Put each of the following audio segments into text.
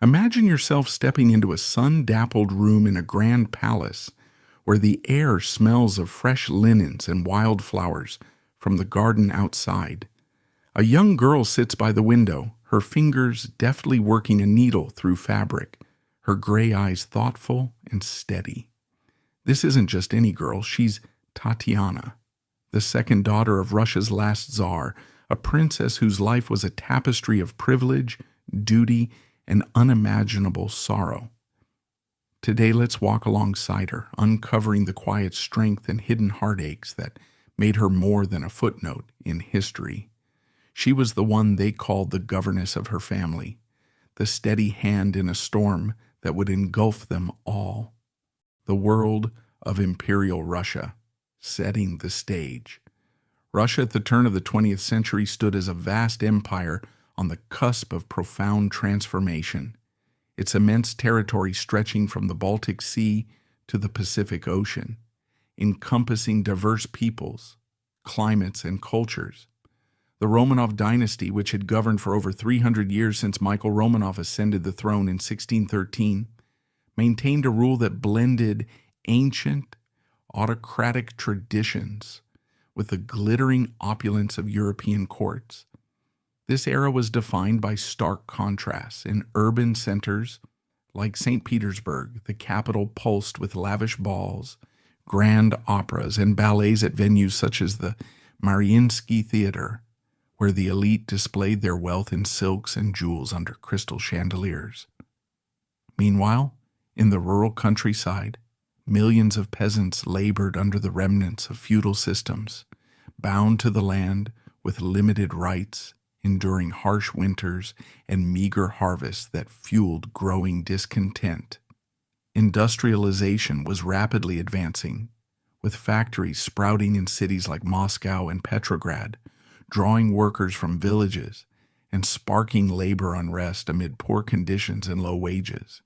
Imagine yourself stepping into a sun-dappled room in a grand palace where the air smells of fresh linens and wildflowers from the garden outside. A young girl sits by the window, her fingers deftly working a needle through fabric, her gray eyes thoughtful and steady. This isn't just any girl, she's Tatiana, the second daughter of Russia's last Tsar, a princess whose life was a tapestry of privilege, duty, and unimaginable sorrow. Today, let's walk alongside her, uncovering the quiet strength and hidden heartaches that made her more than a footnote in history. She was the one they called the governess of her family, the steady hand in a storm that would engulf them all. The world of Imperial Russia, setting the stage. Russia at the turn of the 20th century stood as a vast empire on the cusp of profound transformation, its immense territory stretching from the Baltic Sea to the Pacific Ocean, encompassing diverse peoples, climates, and cultures. The Romanov dynasty, which had governed for over 300 years since Michael Romanov ascended the throne in 1613, maintained a rule that blended ancient, autocratic traditions with the glittering opulence of European courts. This era was defined by stark contrasts. In urban centers like St. Petersburg, the capital pulsed with lavish balls, grand operas, and ballets at venues such as the Mariinsky Theater, where the elite displayed their wealth in silks and jewels under crystal chandeliers. Meanwhile, in the rural countryside, millions of peasants labored under the remnants of feudal systems, bound to the land with limited rights, enduring harsh winters and meager harvests that fueled growing discontent. Industrialization was rapidly advancing, with factories sprouting in cities like Moscow and Petrograd, drawing workers from villages and sparking labor unrest amid poor conditions and low wages.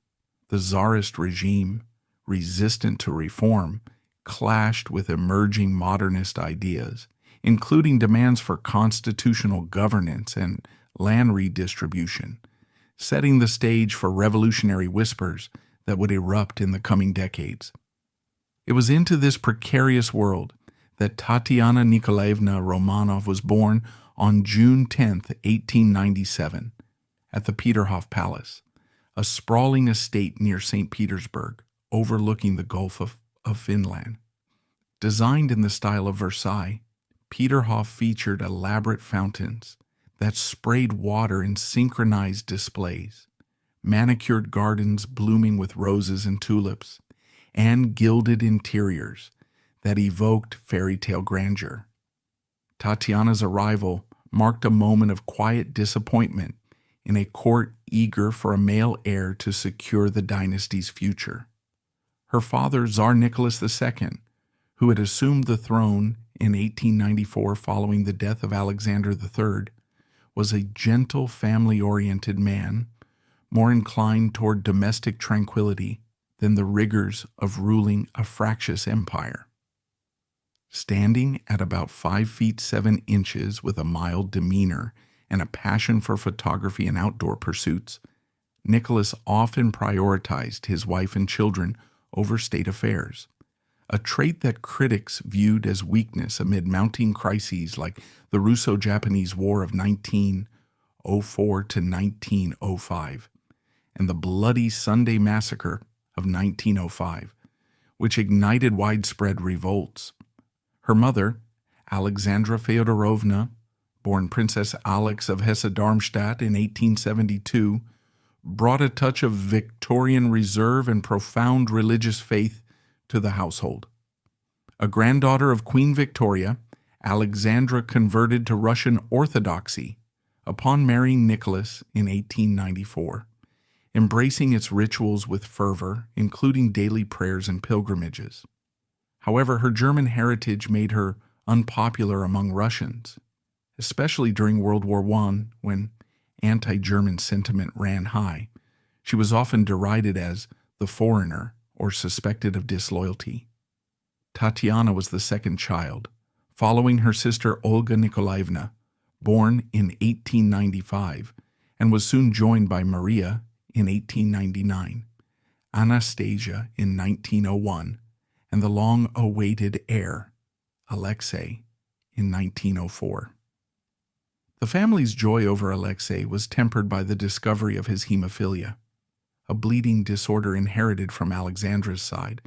The Tsarist regime, resistant to reform, clashed with emerging modernist ideas, including demands for constitutional governance and land redistribution, setting the stage for revolutionary whispers that would erupt in the coming decades. It was into this precarious world that Tatiana Nikolaevna Romanov was born on June 10, 1897, at the Peterhof Palace, a sprawling estate near St. Petersburg, overlooking the Gulf of Finland. Designed in the style of Versailles, Peterhof featured elaborate fountains that sprayed water in synchronized displays, manicured gardens blooming with roses and tulips, and gilded interiors that evoked fairy tale grandeur. Tatiana's arrival marked a moment of quiet disappointment in a court eager for a male heir to secure the dynasty's future. Her father, Tsar Nicholas II, who had assumed the throne in 1894 following the death of Alexander III, was a gentle, family-oriented man, more inclined toward domestic tranquility than the rigors of ruling a fractious empire. Standing at about 5 feet 7 inches with a mild demeanor and a passion for photography and outdoor pursuits, Nicholas often prioritized his wife and children over state affairs, a trait that critics viewed as weakness amid mounting crises like the Russo-Japanese War of 1904 to 1905 and the bloody Sunday Massacre of 1905, which ignited widespread revolts. Her mother, Alexandra Feodorovna, born Princess Alex of Hesse-Darmstadt in 1872, brought a touch of Victorian reserve and profound religious faith to the household. A granddaughter of Queen Victoria, Alexandra converted to Russian Orthodoxy upon marrying Nicholas in 1894, embracing its rituals with fervor, including daily prayers and pilgrimages. However, her German heritage made her unpopular among Russians, especially during World War I, when anti-German sentiment ran high. She was often derided as the foreigner or suspected of disloyalty. Tatiana was the second child, following her sister Olga Nikolaevna, born in 1895, and was soon joined by Maria in 1899, Anastasia in 1901, and the long-awaited heir, Alexei, in 1904. The family's joy over Alexei was tempered by the discovery of his hemophilia, a bleeding disorder inherited from Alexandra's side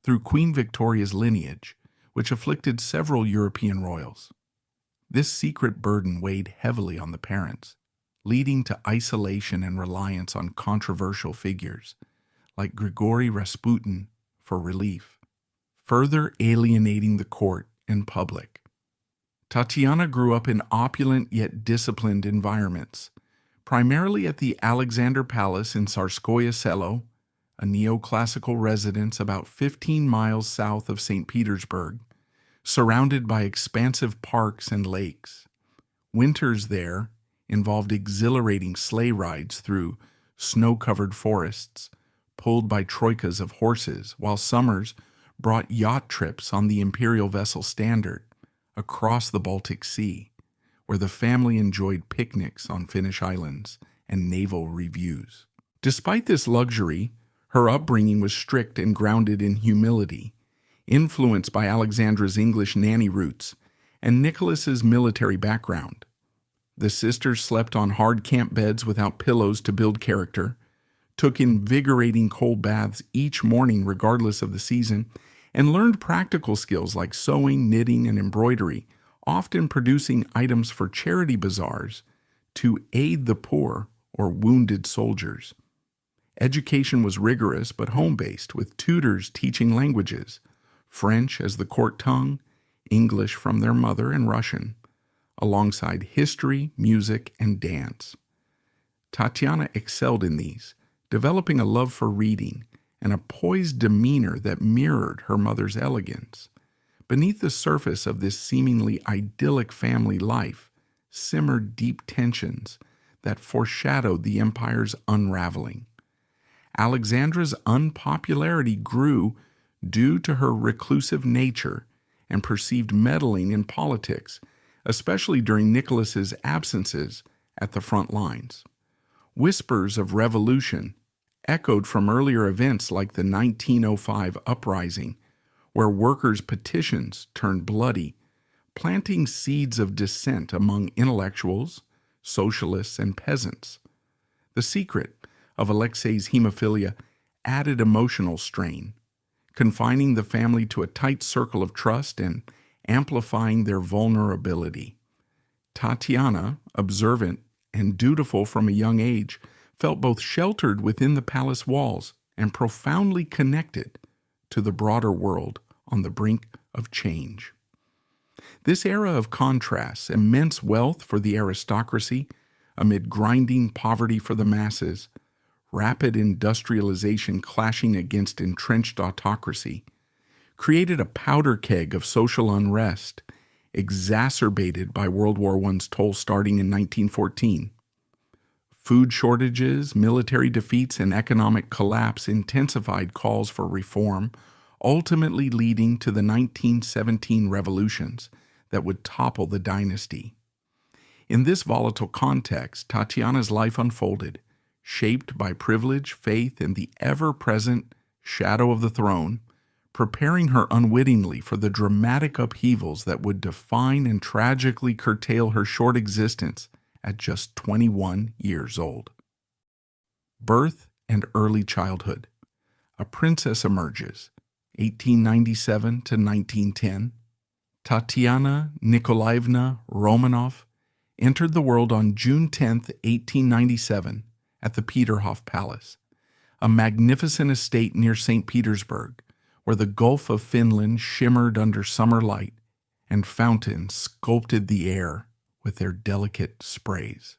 through Queen Victoria's lineage, which afflicted several European royals. This secret burden weighed heavily on the parents, leading to isolation and reliance on controversial figures like Grigory Rasputin for relief, further alienating the court and public. Tatiana grew up in opulent yet disciplined environments, primarily at the Alexander Palace in Tsarskoye Selo, a neoclassical residence about 15 miles south of St. Petersburg, surrounded by expansive parks and lakes. Winters there involved exhilarating sleigh rides through snow-covered forests, pulled by troikas of horses, while summers brought yacht trips on the imperial vessel Standard across the Baltic Sea, where the family enjoyed picnics on Finnish islands and naval reviews. Despite this luxury, her upbringing was strict and grounded in humility, influenced by Alexandra's English nanny roots and Nicholas's military background. The sisters slept on hard camp beds without pillows to build character, took invigorating cold baths each morning regardless of the season, and learned practical skills like sewing, knitting, and embroidery, often producing items for charity bazaars to aid the poor or wounded soldiers. Education was rigorous but home-based, with tutors teaching languages, French as the court tongue, English from their mother, and Russian, alongside history, music, and dance. Tatiana excelled in these, developing a love for reading and a poised demeanor that mirrored her mother's elegance. Beneath the surface of this seemingly idyllic family life simmered deep tensions that foreshadowed the empire's unraveling. Alexandra's unpopularity grew due to her reclusive nature and perceived meddling in politics, especially during Nicholas's absences at the front lines. Whispers of revolution echoed from earlier events like the 1905 uprising, where workers' petitions turned bloody, planting seeds of dissent among intellectuals, socialists, and peasants. The secret of Alexei's hemophilia added emotional strain, confining the family to a tight circle of trust and amplifying their vulnerability. Tatiana, observant and dutiful from a young age, felt both sheltered within the palace walls and profoundly connected to the broader world on the brink of change. This era of contrasts, immense wealth for the aristocracy amid grinding poverty for the masses, rapid industrialization clashing against entrenched autocracy, created a powder keg of social unrest, exacerbated by World War I's toll starting in 1914. Food shortages, military defeats, and economic collapse intensified calls for reform, ultimately leading to the 1917 revolutions that would topple the dynasty. In this volatile context, Tatiana's life unfolded, shaped by privilege, faith, and the ever-present shadow of the throne, preparing her unwittingly for the dramatic upheavals that would define and tragically curtail her short existence at just 21 years old. Birth and early childhood. A princess emerges, 1897 to 1910. Tatiana Nikolaevna Romanov entered the world on June 10, 1897, at the Peterhof Palace, a magnificent estate near St. Petersburg, where the Gulf of Finland shimmered under summer light and fountains sculpted the air with their delicate sprays.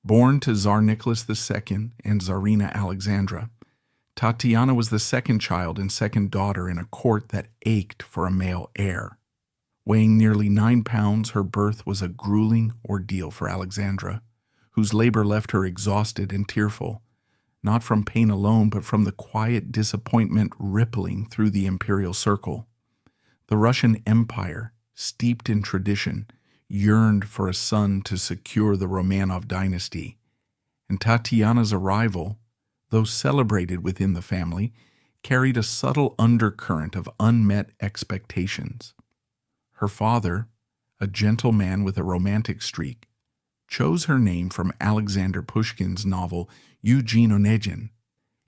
Born to Tsar Nicholas II and Tsarina Alexandra, Tatiana was the second child and second daughter in a court that ached for a male heir. Weighing nearly 9 pounds, her birth was a grueling ordeal for Alexandra, whose labor left her exhausted and tearful, not from pain alone, but from the quiet disappointment rippling through the imperial circle. The Russian Empire, steeped in tradition, yearned for a son to secure the Romanov dynasty, and Tatiana's arrival, though celebrated within the family, carried a subtle undercurrent of unmet expectations. Her father, a gentle man with a romantic streak, chose her name from Alexander Pushkin's novel Eugene Onegin,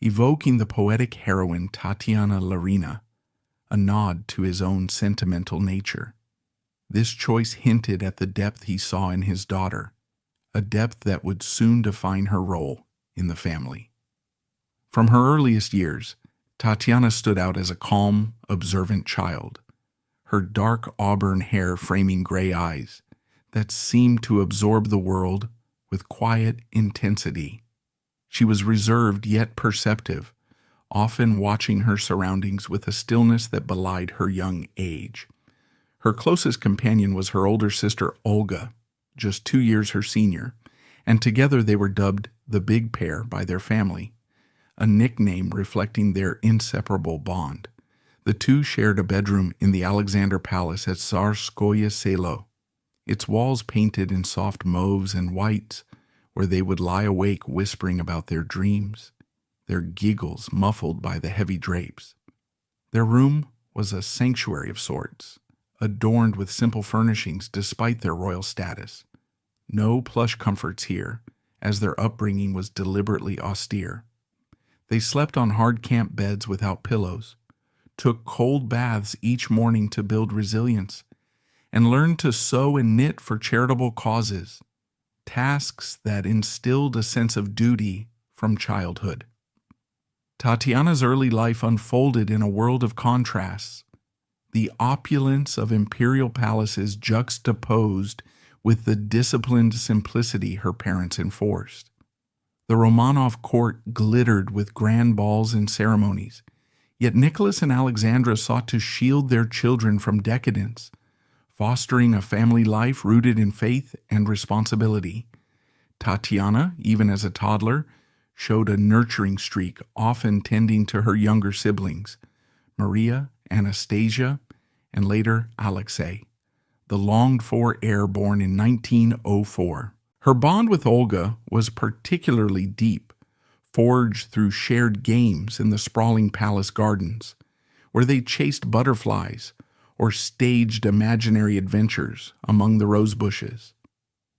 evoking the poetic heroine Tatiana Larina, a nod to his own sentimental nature. This choice hinted at the depth he saw in his daughter, a depth that would soon define her role in the family. From her earliest years, Tatiana stood out as a calm, observant child, her dark auburn hair framing gray eyes that seemed to absorb the world with quiet intensity. She was reserved yet perceptive, often watching her surroundings with a stillness that belied her young age. Her closest companion was her older sister Olga, just 2 years her senior, and together they were dubbed the Big Pair by their family, a nickname reflecting their inseparable bond. The two shared a bedroom in the Alexander Palace at Tsarskoye Selo, its walls painted in soft mauves and whites, where they would lie awake whispering about their dreams, their giggles muffled by the heavy drapes. Their room was a sanctuary of sorts, adorned with simple furnishings despite their royal status. No plush comforts here, as their upbringing was deliberately austere. They slept on hard camp beds without pillows, took cold baths each morning to build resilience, and learned to sew and knit for charitable causes, tasks that instilled a sense of duty from childhood. Tatiana's early life unfolded in a world of contrasts, the opulence of imperial palaces juxtaposed with the disciplined simplicity her parents enforced. The Romanov court glittered with grand balls and ceremonies, yet Nicholas and Alexandra sought to shield their children from decadence, fostering a family life rooted in faith and responsibility. Tatiana, even as a toddler, showed a nurturing streak, often tending to her younger siblings, Maria, Anastasia, and later Alexei, the longed-for heir born in 1904. Her bond with Olga was particularly deep, forged through shared games in the sprawling palace gardens, where they chased butterflies or staged imaginary adventures among the rose bushes.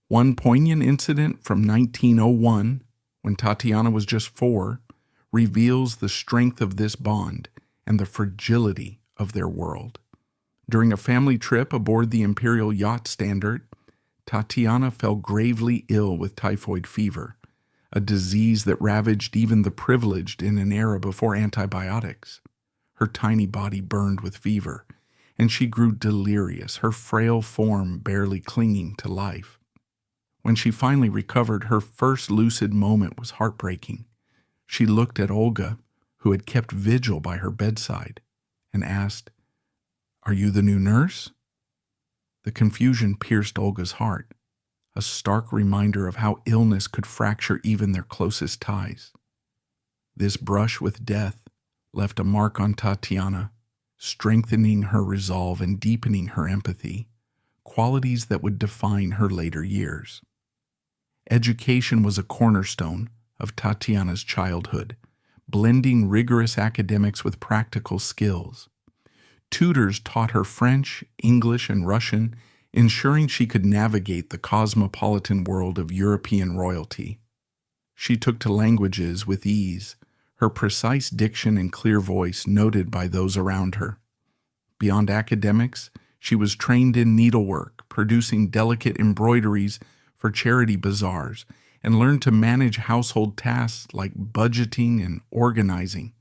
One poignant incident from 1901, when Tatiana was just 4, reveals the strength of this bond and the fragility of their world. During a family trip aboard the Imperial yacht Standard, Tatiana fell gravely ill with typhoid fever, a disease that ravaged even the privileged in an era before antibiotics. Her tiny body burned with fever, and she grew delirious, her frail form barely clinging to life. When she finally recovered, her first lucid moment was heartbreaking. She looked at Olga, who had kept vigil by her bedside, and asked, "Are you the new nurse?" The confusion pierced Olga's heart, a stark reminder of how illness could fracture even their closest ties. This brush with death left a mark on Tatiana, strengthening her resolve and deepening her empathy, qualities that would define her later years. Education was a cornerstone of Tatiana's childhood, blending rigorous academics with practical skills. Tutors taught her French, English, and Russian, ensuring she could navigate the cosmopolitan world of European royalty. She took to languages with ease, her precise diction and clear voice noted by those around her. Beyond academics, she was trained in needlework, producing delicate embroideries for charity bazaars, and learned to manage household tasks like budgeting and organizing,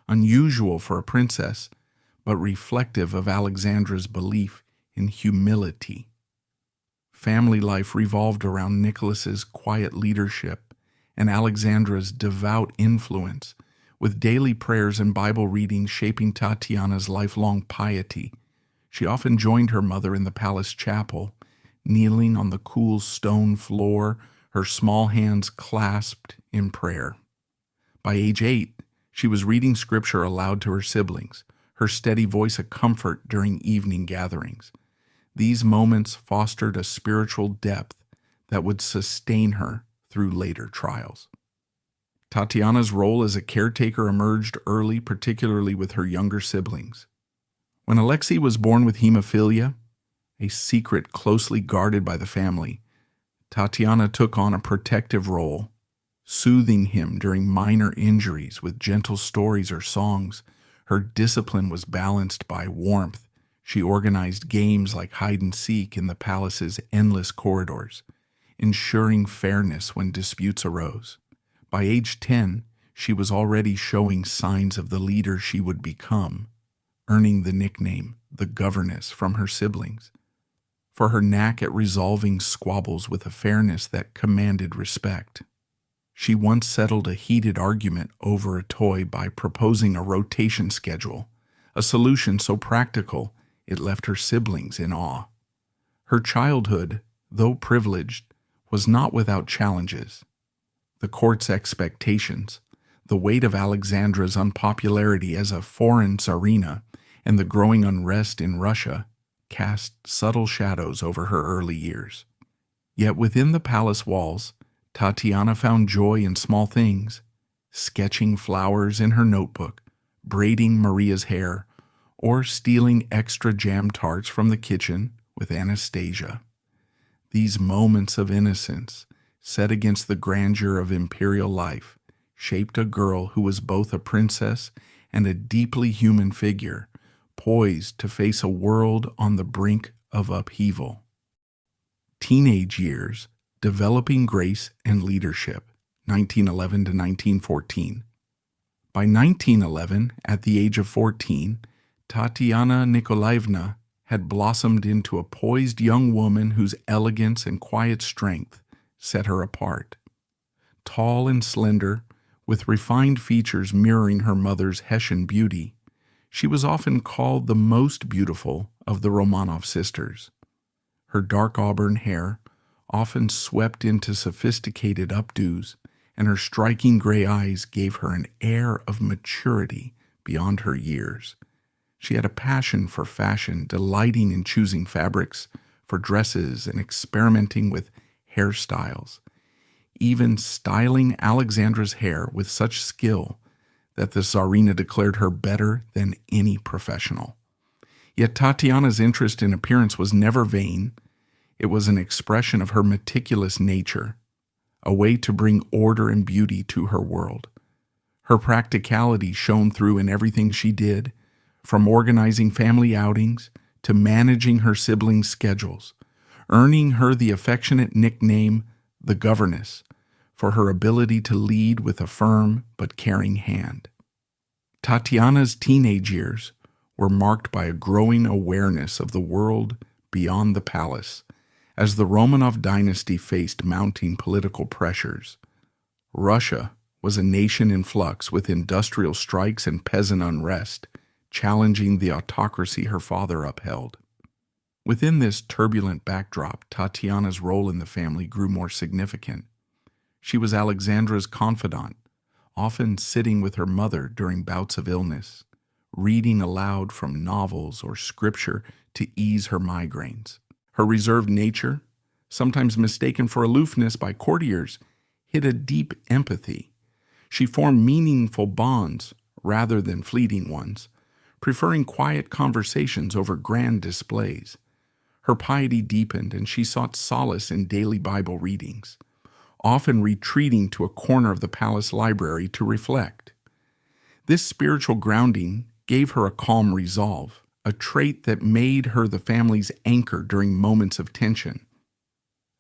unusual for a princess, but reflective of Alexandra's belief in humility. Family life revolved around Nicholas's quiet leadership and Alexandra's devout influence, with daily prayers and Bible reading shaping Tatiana's lifelong piety. She often joined her mother in the palace chapel, kneeling on the cool stone floor, her small hands clasped in prayer. By age 8, she was reading scripture aloud to her siblings, her steady voice a comfort during evening gatherings. These moments fostered a spiritual depth that would sustain her through later trials. Tatiana's role as a caretaker emerged early, particularly with her younger siblings. When Alexei was born with hemophilia, a secret closely guarded by the family, Tatiana took on a protective role, soothing him during minor injuries with gentle stories or songs. Her discipline was balanced by warmth. She organized games like hide and seek in the palace's endless corridors, ensuring fairness when disputes arose. By age 10, she was already showing signs of the leader she would become, earning the nickname the governess from her siblings, for her knack at resolving squabbles with a fairness that commanded respect. She once settled a heated argument over a toy by proposing a rotation schedule, a solution so practical it left her siblings in awe. Her childhood, though privileged, was not without challenges. The court's expectations, the weight of Alexandra's unpopularity as a foreign Tsarina, and the growing unrest in Russia cast subtle shadows over her early years. Yet within the palace walls, Tatiana found joy in small things, sketching flowers in her notebook, braiding Maria's hair, or stealing extra jam tarts from the kitchen with Anastasia. These moments of innocence, set against the grandeur of imperial life, shaped a girl who was both a princess and a deeply human figure, poised to face a world on the brink of upheaval. Teenage years, developing grace and leadership, 1911 to 1914. By 1911, at the age of 14, Tatiana Nikolaevna had blossomed into a poised young woman whose elegance and quiet strength set her apart. Tall and slender, with refined features mirroring her mother's Hessian beauty, she was often called the most beautiful of the Romanov sisters. Her dark auburn hair, often swept into sophisticated updos, and her striking gray eyes gave her an air of maturity beyond her years. She had a passion for fashion, delighting in choosing fabrics for dresses and experimenting with hairstyles, even styling Alexandra's hair with such skill that the Tsarina declared her better than any professional. Yet Tatiana's interest in appearance was never vain. It was an expression of her meticulous nature, a way to bring order and beauty to her world. Her practicality shone through in everything she did, from organizing family outings to managing her siblings' schedules, earning her the affectionate nickname, the governess, for her ability to lead with a firm but caring hand. Tatiana's teenage years were marked by a growing awareness of the world beyond the palace, as the Romanov dynasty faced mounting political pressures. Russia was a nation in flux with industrial strikes and peasant unrest, challenging the autocracy her father upheld. Within this turbulent backdrop, Tatiana's role in the family grew more significant. She was Alexandra's confidant, often sitting with her mother during bouts of illness, reading aloud from novels or scripture to ease her migraines. Her reserved nature, sometimes mistaken for aloofness by courtiers, hid a deep empathy. She formed meaningful bonds rather than fleeting ones, preferring quiet conversations over grand displays. Her piety deepened, and she sought solace in daily Bible readings, often retreating to a corner of the palace library to reflect. This spiritual grounding gave her a calm resolve, a trait that made her the family's anchor during moments of tension.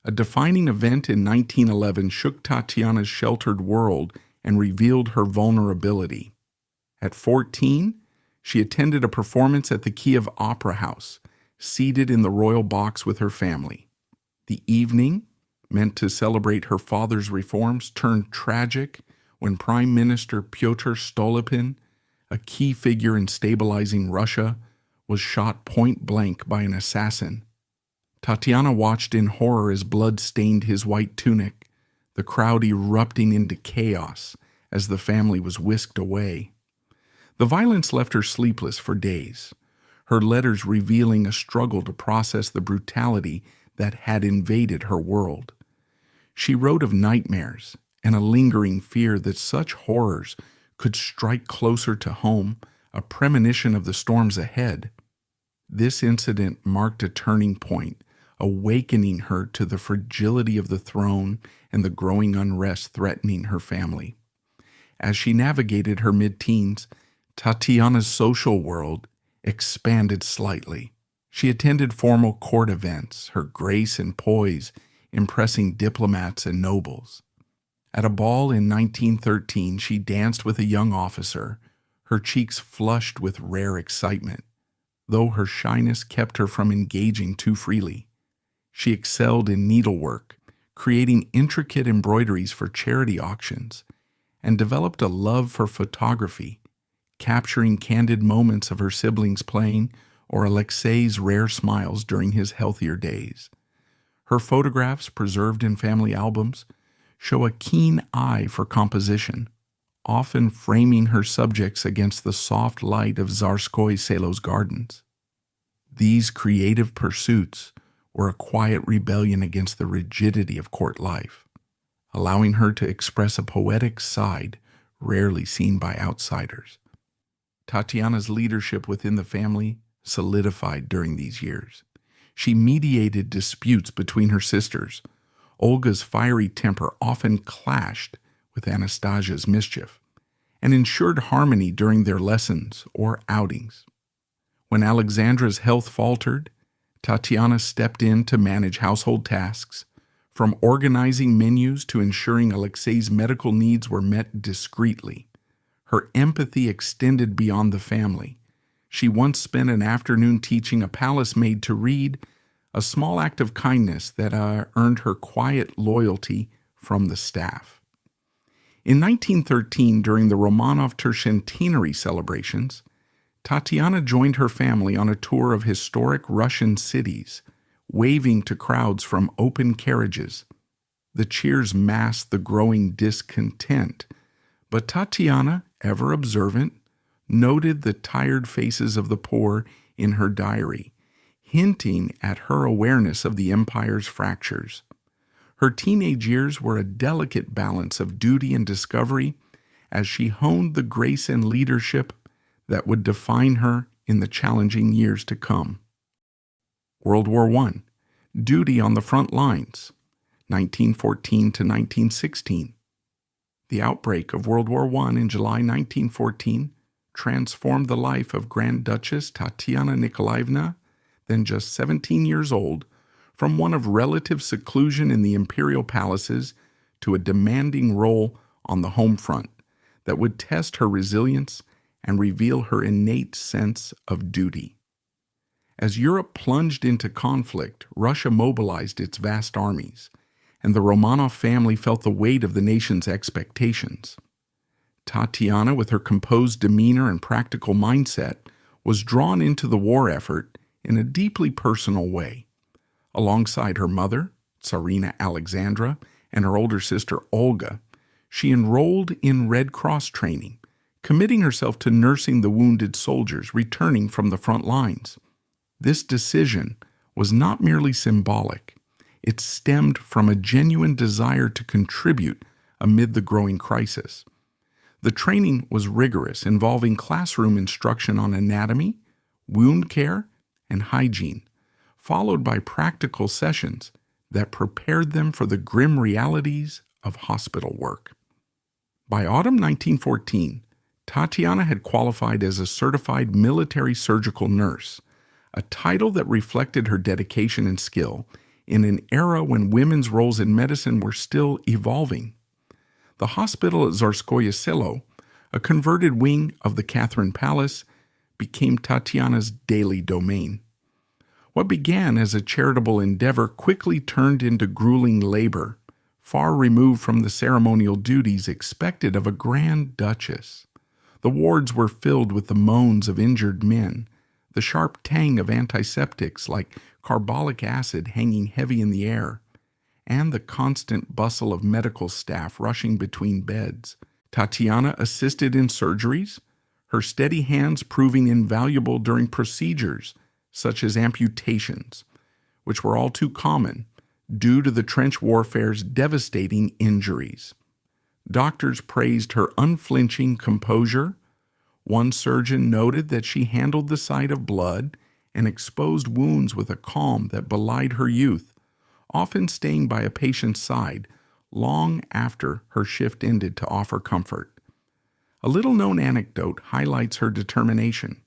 A defining event in 1911 shook Tatiana's sheltered world and revealed her vulnerability. At 14, she attended a performance at the Kiev Opera House, seated in the royal box with her family. The evening, meant to celebrate her father's reforms, turned tragic when Prime Minister Pyotr Stolypin, a key figure in stabilizing Russia, was shot point-blank by an assassin. Tatiana watched in horror as blood stained his white tunic, the crowd erupting into chaos as the family was whisked away. The violence left her sleepless for days, her letters revealing a struggle to process the brutality that had invaded her world. She wrote of nightmares, and a lingering fear that such horrors could strike closer to home, a premonition of the storms ahead. This incident marked a turning point, awakening her to the fragility of the throne and the growing unrest threatening her family. As she navigated her mid-teens, Tatiana's social world expanded slightly. She attended formal court events, her grace and poise impressing diplomats and nobles. At a ball in 1913, she danced with a young officer, her cheeks flushed with rare excitement. Though her shyness kept her from engaging too freely, she excelled in needlework, creating intricate embroideries for charity auctions, and developed a love for photography, capturing candid moments of her siblings playing or Alexei's rare smiles during his healthier days. Her photographs, preserved in family albums, show a keen eye for composition, often framing her subjects against the soft light of Tsarskoye Selo's gardens. These creative pursuits were a quiet rebellion against the rigidity of court life, allowing her to express a poetic side rarely seen by outsiders. Tatiana's leadership within the family solidified during these years. She mediated disputes between her sisters. Olga's fiery temper often clashed with Anastasia's mischief, and ensured harmony during their lessons or outings. When Alexandra's health faltered, Tatiana stepped in to manage household tasks, from organizing menus to ensuring Alexei's medical needs were met discreetly. Her empathy extended beyond the family. She once spent an afternoon teaching a palace maid to read, a small act of kindness that earned her quiet loyalty from the staff. In 1913, during the Romanov tercentenary celebrations, Tatiana joined her family on a tour of historic Russian cities, waving to crowds from open carriages. The cheers masked the growing discontent, but Tatiana, ever observant, noted the tired faces of the poor in her diary, hinting at her awareness of the empire's fractures. Her teenage years were a delicate balance of duty and discovery as she honed the grace and leadership that would define her in the challenging years to come. World War I, duty on the front lines, 1914 to 1916. The outbreak of World War I in July 1914 transformed the life of Grand Duchess Tatiana Nikolaevna, then just 17 years old, from one of relative seclusion in the imperial palaces to a demanding role on the home front that would test her resilience and reveal her innate sense of duty. As Europe plunged into conflict, Russia mobilized its vast armies, and the Romanov family felt the weight of the nation's expectations. Tatiana, with her composed demeanor and practical mindset, was drawn into the war effort in a deeply personal way. Alongside her mother, Tsarina Alexandra, and her older sister Olga, she enrolled in Red Cross training, committing herself to nursing the wounded soldiers returning from the front lines. This decision was not merely symbolic. It stemmed from a genuine desire to contribute amid the growing crisis. The training was rigorous, involving classroom instruction on anatomy, wound care, and hygiene, followed by practical sessions that prepared them for the grim realities of hospital work. By autumn 1914, Tatiana had qualified as a certified military surgical nurse, a title that reflected her dedication and skill in an era when women's roles in medicine were still evolving. The hospital at Tsarskoye Selo, a converted wing of the Catherine Palace, became Tatiana's daily domain. What began as a charitable endeavor quickly turned into grueling labor, far removed from the ceremonial duties expected of a Grand Duchess. The wards were filled with the moans of injured men, the sharp tang of antiseptics like carbolic acid hanging heavy in the air, and the constant bustle of medical staff rushing between beds. Tatiana assisted in surgeries, her steady hands proving invaluable during procedures such as amputations, which were all too common due to the trench warfare's devastating injuries. Doctors praised her unflinching composure. One surgeon noted that she handled the sight of blood and exposed wounds with a calm that belied her youth, often staying by a patient's side long after her shift ended to offer comfort. A little-known anecdote highlights her determination.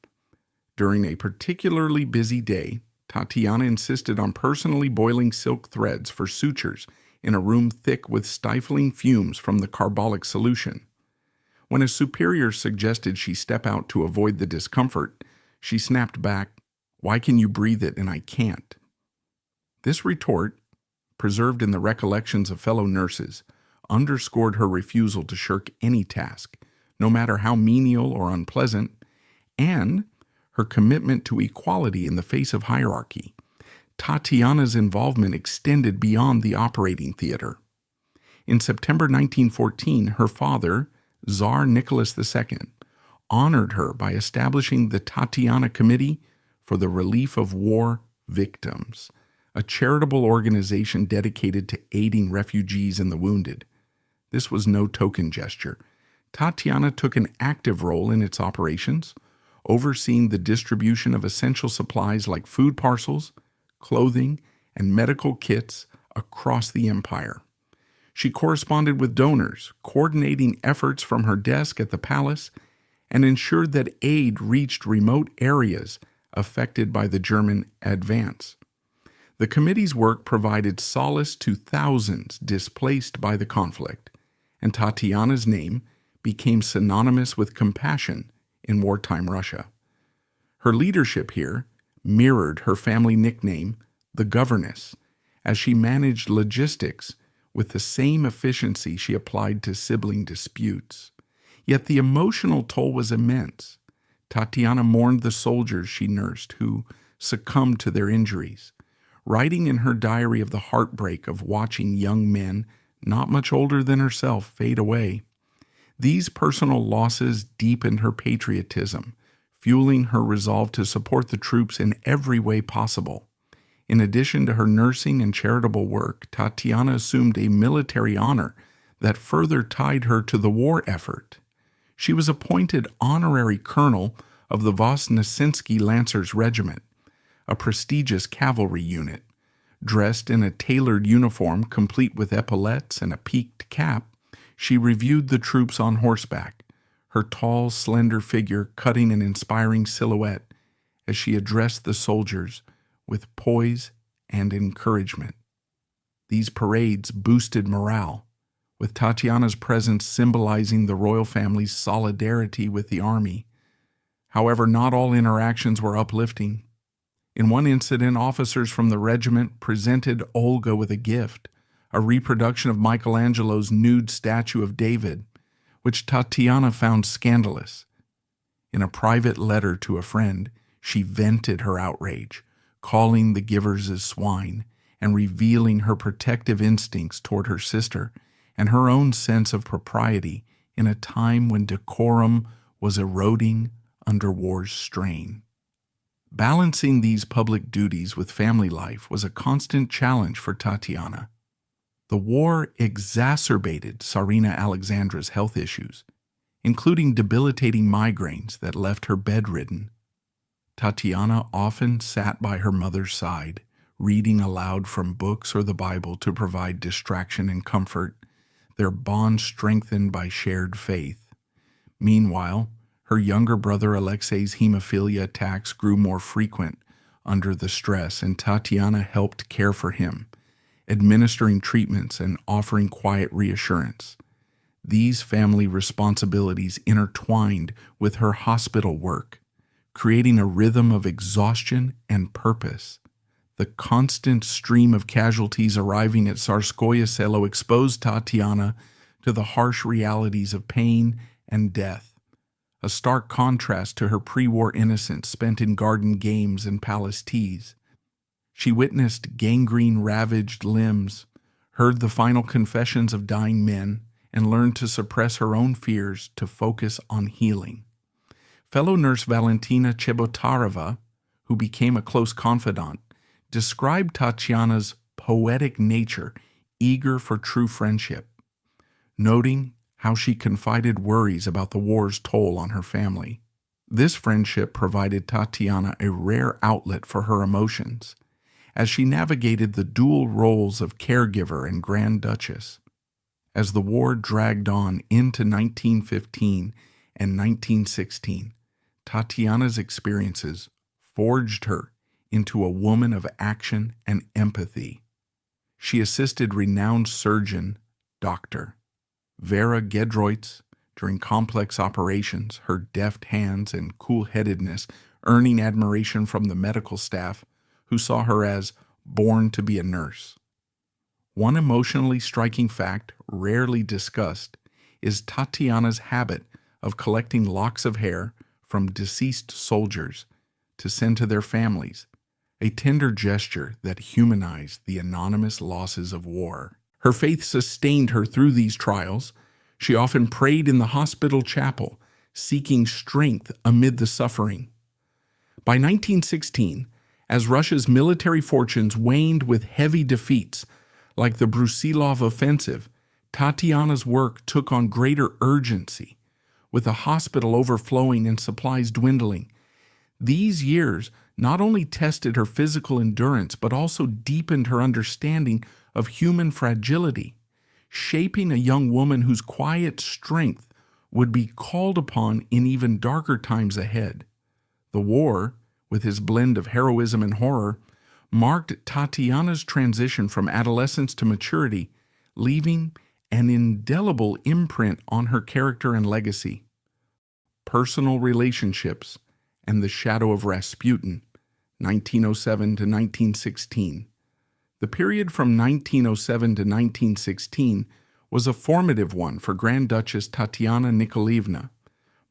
During a particularly busy day, Tatiana insisted on personally boiling silk threads for sutures in a room thick with stifling fumes from the carbolic solution. When a superior suggested she step out to avoid the discomfort, she snapped back, "Why can you breathe it and I can't?" This retort, preserved in the recollections of fellow nurses, underscored her refusal to shirk any task, no matter how menial or unpleasant, and her commitment to equality in the face of hierarchy. Tatiana's involvement extended beyond the operating theater. In September 1914, her father, Tsar Nicholas II, honored her by establishing the Tatiana Committee for the Relief of War Victims, a charitable organization dedicated to aiding refugees and the wounded. This was no token gesture. Tatiana took an active role in its operations, overseeing the distribution of essential supplies like food parcels, clothing, and medical kits across the empire. She corresponded with donors, coordinating efforts from her desk at the palace, and ensured that aid reached remote areas affected by the German advance. The committee's work provided solace to thousands displaced by the conflict, and Tatiana's name became synonymous with compassion in wartime Russia. Her leadership here mirrored her family nickname, the governess, as she managed logistics with the same efficiency she applied to sibling disputes. Yet the emotional toll was immense. Tatiana mourned the soldiers she nursed who succumbed to their injuries, writing in her diary of the heartbreak of watching young men not much older than herself fade away. These personal losses deepened her patriotism, fueling her resolve to support the troops in every way possible. In addition to her nursing and charitable work, Tatiana assumed a military honor that further tied her to the war effort. She was appointed honorary colonel of the Vosnesenski Lancers Regiment, a prestigious cavalry unit. Dressed in a tailored uniform complete with epaulettes and a peaked cap, she reviewed the troops on horseback, her tall, slender figure cutting an inspiring silhouette as she addressed the soldiers with poise and encouragement. These parades boosted morale, with Tatiana's presence symbolizing the royal family's solidarity with the army. However, not all interactions were uplifting. In one incident, officers from the regiment presented Olga with a gift, a reproduction of Michelangelo's nude statue of David, which Tatiana found scandalous. In a private letter to a friend, she vented her outrage, calling the givers as swine and revealing her protective instincts toward her sister and her own sense of propriety in a time when decorum was eroding under war's strain. Balancing these public duties with family life was a constant challenge for Tatiana. The war exacerbated Tsarina Alexandra's health issues, including debilitating migraines that left her bedridden. Tatiana often sat by her mother's side, reading aloud from books or the Bible to provide distraction and comfort, their bond strengthened by shared faith. Meanwhile, her younger brother Alexei's hemophilia attacks grew more frequent under the stress, and Tatiana helped care for him, administering treatments and offering quiet reassurance. These family responsibilities intertwined with her hospital work, creating a rhythm of exhaustion and purpose. The constant stream of casualties arriving at Tsarskoye Selo exposed Tatiana to the harsh realities of pain and death, a stark contrast to her pre-war innocence spent in garden games and palace teas. She witnessed gangrene-ravaged limbs, heard the final confessions of dying men, and learned to suppress her own fears to focus on healing. Fellow nurse Valentina Chebotarova, who became a close confidant, described Tatiana's poetic nature, eager for true friendship, noting how she confided worries about the war's toll on her family. This friendship provided Tatiana a rare outlet for her emotions, as she navigated the dual roles of caregiver and Grand Duchess. As the war dragged on into 1915 and 1916, Tatiana's experiences forged her into a woman of action and empathy. She assisted renowned surgeon, Dr. Vera Gedroitz, during complex operations, her deft hands and cool-headedness earning admiration from the medical staff, who saw her as born to be a nurse. One emotionally striking fact, rarely discussed, is Tatiana's habit of collecting locks of hair from deceased soldiers to send to their families, a tender gesture that humanized the anonymous losses of war. Her faith sustained her through these trials. She often prayed in the hospital chapel, seeking strength amid the suffering. By 1916, as Russia's military fortunes waned with heavy defeats, like the Brusilov offensive, Tatiana's work took on greater urgency, with the hospital overflowing and supplies dwindling. These years not only tested her physical endurance, but also deepened her understanding of human fragility, shaping a young woman whose quiet strength would be called upon in even darker times ahead. The war, with its blend of heroism and horror, marked Tatiana's transition from adolescence to maturity, leaving an indelible imprint on her character and legacy. Personal relationships and the Shadow of Rasputin, 1907 to 1916. The period from 1907 to 1916 was a formative one for Grand Duchess Tatiana Nikolaevna,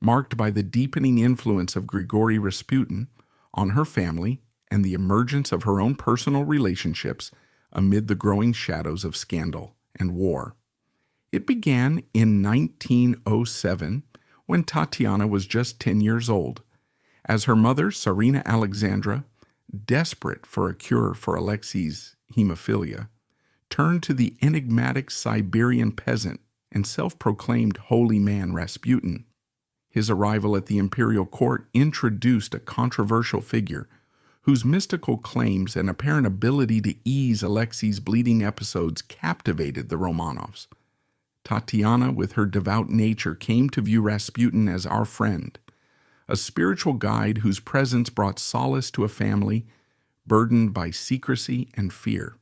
marked by the deepening influence of Grigory Rasputin on her family and the emergence of her own personal relationships amid the growing shadows of scandal and war. It began in 1907 when Tatiana was just 10 years old, as her mother, Tsarina Alexandra, desperate for a cure for Alexei's hemophilia, turned to the enigmatic Siberian peasant and self-proclaimed holy man Rasputin. His arrival at the imperial court introduced a controversial figure whose mystical claims and apparent ability to ease Alexei's bleeding episodes captivated the Romanovs. Tatiana, with her devout nature, came to view Rasputin as our friend, a spiritual guide whose presence brought solace to a family burdened by secrecy and fear.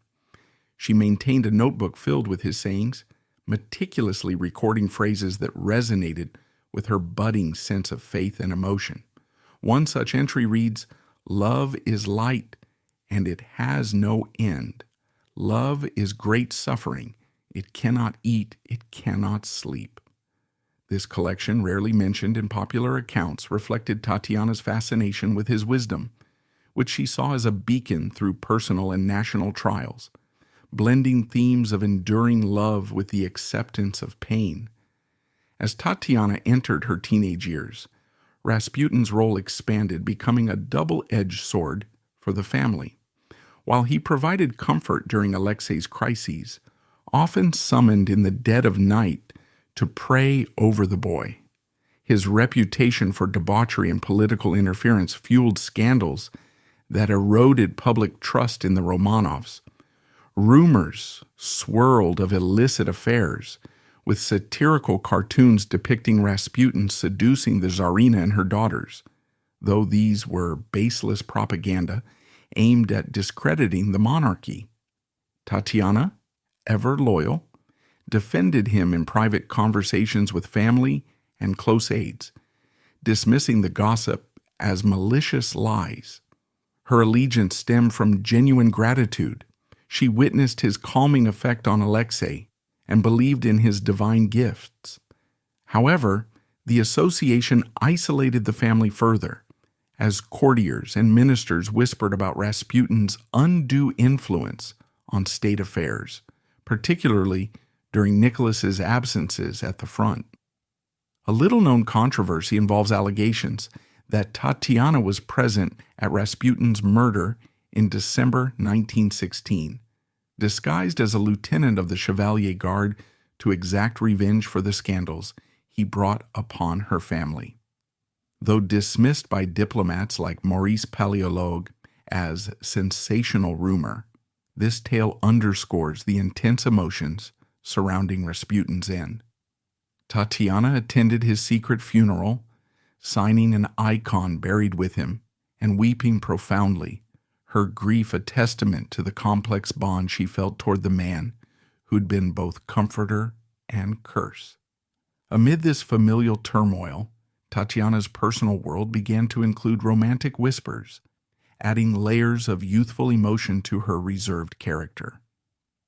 She maintained a notebook filled with his sayings, meticulously recording phrases that resonated with her budding sense of faith and emotion. One such entry reads, "Love is light, and it has no end. Love is great suffering. It cannot eat, it cannot sleep." This collection, rarely mentioned in popular accounts, reflected Tatiana's fascination with his wisdom, which she saw as a beacon through personal and national trials, blending themes of enduring love with the acceptance of pain. As Tatiana entered her teenage years, Rasputin's role expanded, becoming a double-edged sword for the family. While he provided comfort during Alexei's crises, often summoned in the dead of night to pray over the boy, his reputation for debauchery and political interference fueled scandals that eroded public trust in the Romanovs. Rumors swirled of illicit affairs, with satirical cartoons depicting Rasputin seducing the Tsarina and her daughters, though these were baseless propaganda aimed at discrediting the monarchy. Tatiana, ever loyal, defended him in private conversations with family and close aides, dismissing the gossip as malicious lies. Her allegiance stemmed from genuine gratitude. She witnessed his calming effect on Alexei and believed in his divine gifts. However, the association isolated the family further, as courtiers and ministers whispered about Rasputin's undue influence on state affairs, particularly during Nicholas's absences at the front. A little-known controversy involves allegations that Tatiana was present at Rasputin's murder in December 1916, disguised as a lieutenant of the Chevalier Guard to exact revenge for the scandals he brought upon her family. Though dismissed by diplomats like Maurice Palaiolog as sensational rumor, this tale underscores the intense emotions surrounding Rasputin's end. Tatiana attended his secret funeral, signing an icon buried with him and weeping profoundly, her grief a testament to the complex bond she felt toward the man who'd been both comforter and curse. Amid this familial turmoil, Tatiana's personal world began to include romantic whispers, adding layers of youthful emotion to her reserved character.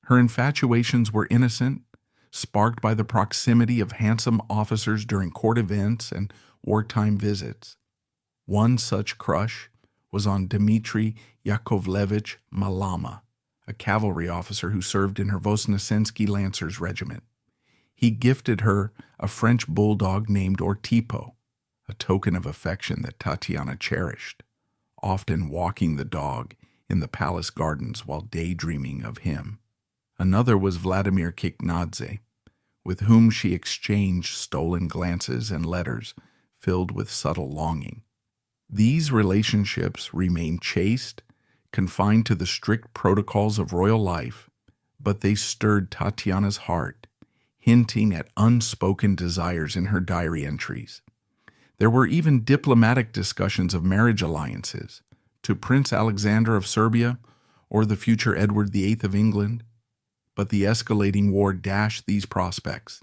Her infatuations were innocent, sparked by the proximity of handsome officers during court events and wartime visits. One such crush was on Dmitry Yakovlevich Malama, a cavalry officer who served in her Vosnesensky Lancers regiment. He gifted her a French bulldog named Ortipo, a token of affection that Tatiana cherished, often walking the dog in the palace gardens while daydreaming of him. Another was Vladimir Kiknadze, with whom she exchanged stolen glances and letters filled with subtle longing. These relationships remained chaste, confined to the strict protocols of royal life, but they stirred Tatiana's heart, hinting at unspoken desires in her diary entries. There were even diplomatic discussions of marriage alliances to Prince Alexander of Serbia or the future Edward VIII of England, but the escalating war dashed these prospects,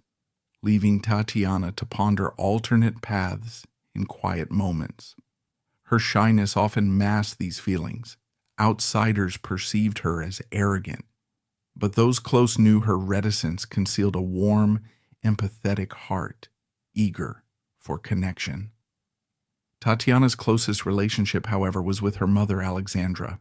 leaving Tatiana to ponder alternate paths in quiet moments. Her shyness often masked these feelings. Outsiders perceived her as arrogant, but those close knew her reticence concealed a warm, empathetic heart, eager for connection. Tatiana's closest relationship, however, was with her mother, Alexandra,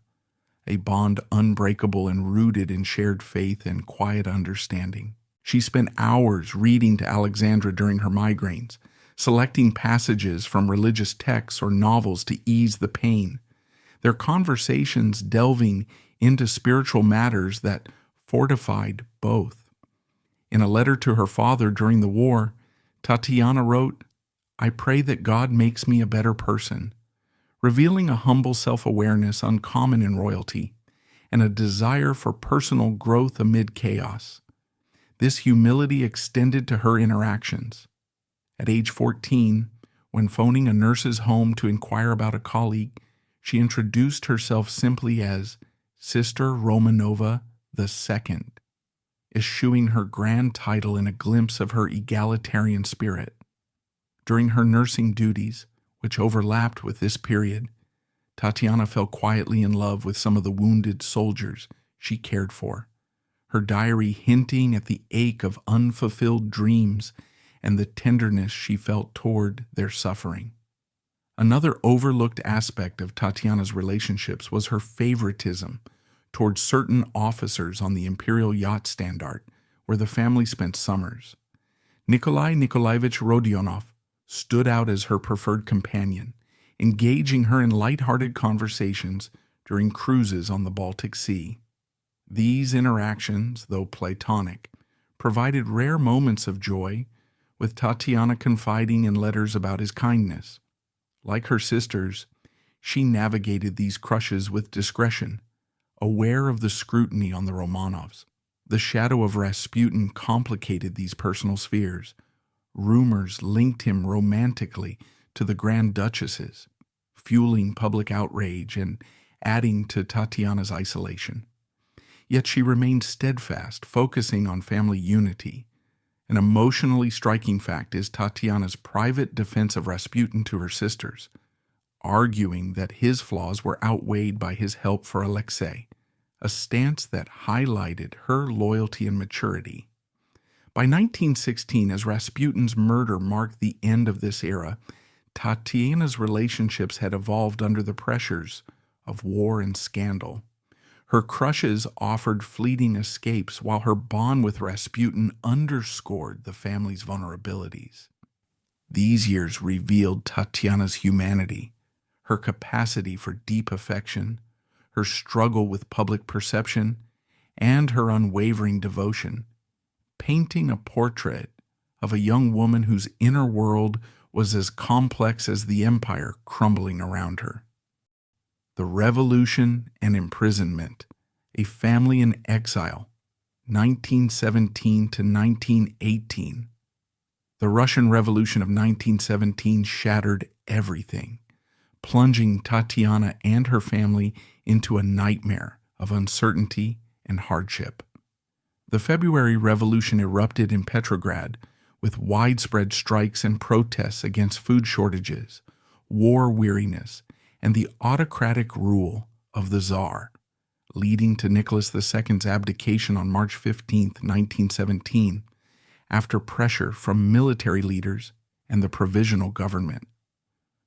a bond unbreakable and rooted in shared faith and quiet understanding. She spent hours reading to Alexandra during her migraines, selecting passages from religious texts or novels to ease the pain, their conversations delving into spiritual matters that fortified both. In a letter to her father during the war, Tatiana wrote, "I pray that God makes me a better person," revealing a humble self-awareness uncommon in royalty and a desire for personal growth amid chaos. This humility extended to her interactions. At age 14, when phoning a nurse's home to inquire about a colleague, she introduced herself simply as Sister Romanova II, eschewing her grand title in a glimpse of her egalitarian spirit. During her nursing duties, which overlapped with this period, Tatiana fell quietly in love with some of the wounded soldiers she cared for, her diary hinting at the ache of unfulfilled dreams and the tenderness she felt toward their suffering. Another overlooked aspect of Tatiana's relationships was her favoritism toward certain officers on the Imperial Yacht Standard, where the family spent summers. Nikolai Nikolaevich Rodionov stood out as her preferred companion, engaging her in light-hearted conversations during cruises on the Baltic Sea. These interactions, though platonic, provided rare moments of joy, with Tatiana confiding in letters about his kindness. Like her sisters, she navigated these crushes with discretion, aware of the scrutiny on the Romanovs. The shadow of Rasputin complicated these personal spheres. Rumors linked him romantically to the Grand Duchesses, fueling public outrage and adding to Tatiana's isolation. Yet she remained steadfast, focusing on family unity. An emotionally striking fact is Tatiana's private defense of Rasputin to her sisters, arguing that his flaws were outweighed by his help for Alexei, a stance that highlighted her loyalty and maturity. By 1916, as Rasputin's murder marked the end of this era, Tatiana's relationships had evolved under the pressures of war and scandal. Her crushes offered fleeting escapes, while her bond with Rasputin underscored the family's vulnerabilities. These years revealed Tatiana's humanity, her capacity for deep affection, her struggle with public perception, and her unwavering devotion. painting a portrait of a young woman whose inner world was as complex as the empire crumbling around her. The Revolution and Imprisonment, a Family in Exile, 1917 to 1918. The Russian Revolution of 1917 shattered everything, plunging Tatiana and her family into a nightmare of uncertainty and hardship. The February Revolution erupted in Petrograd with widespread strikes and protests against food shortages, war weariness, and the autocratic rule of the Tsar, leading to Nicholas II's abdication on March 15, 1917, after pressure from military leaders and the provisional government.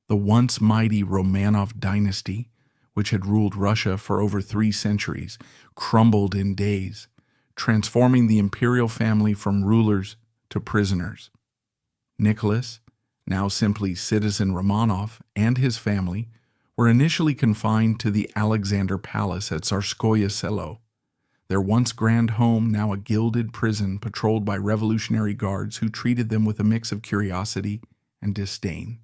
The once mighty Romanov dynasty, which had ruled Russia for over 3 centuries, crumbled in days, transforming the imperial family from rulers to prisoners. Nicholas, now simply Citizen Romanov, and his family were initially confined to the Alexander Palace at Tsarskoye Selo, their once grand home now a gilded prison patrolled by revolutionary guards who treated them with a mix of curiosity and disdain.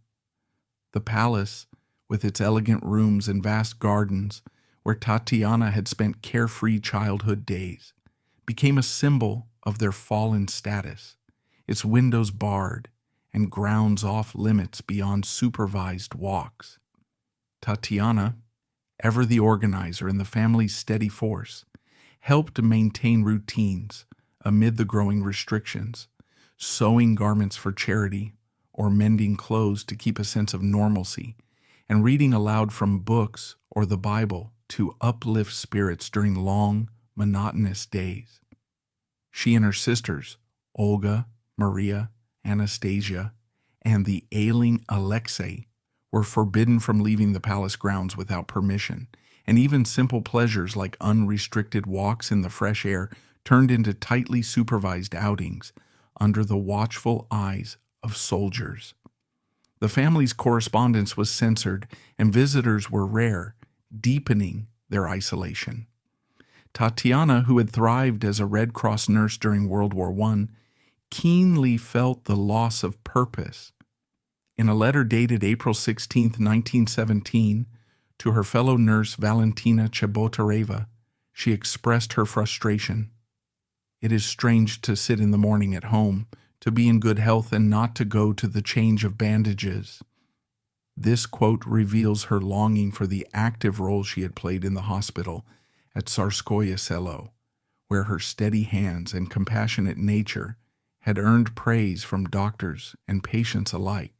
The palace, with its elegant rooms and vast gardens where Tatiana had spent carefree childhood days, became a symbol of their fallen status, its windows barred and grounds off limits beyond supervised walks. Tatiana, ever the organizer and the family's steady force, helped maintain routines amid the growing restrictions, sewing garments for charity or mending clothes to keep a sense of normalcy, and reading aloud from books or the Bible to uplift spirits during long, monotonous days. She and her sisters, Olga, Maria, Anastasia, and the ailing Alexei, were forbidden from leaving the palace grounds without permission, and even simple pleasures like unrestricted walks in the fresh air turned into tightly supervised outings under the watchful eyes of soldiers. The family's correspondence was censored, and visitors were rare, deepening their isolation. Tatiana, who had thrived as a Red Cross nurse during World War I, keenly felt the loss of purpose. In a letter dated April 16, 1917, to her fellow nurse Valentina Chebotareva, she expressed her frustration. "It is strange to sit in the morning at home, to be in good health and not to go to the change of bandages." This quote reveals her longing for the active role she had played in the hospital at Tsarskoye Selo, where her steady hands and compassionate nature had earned praise from doctors and patients alike.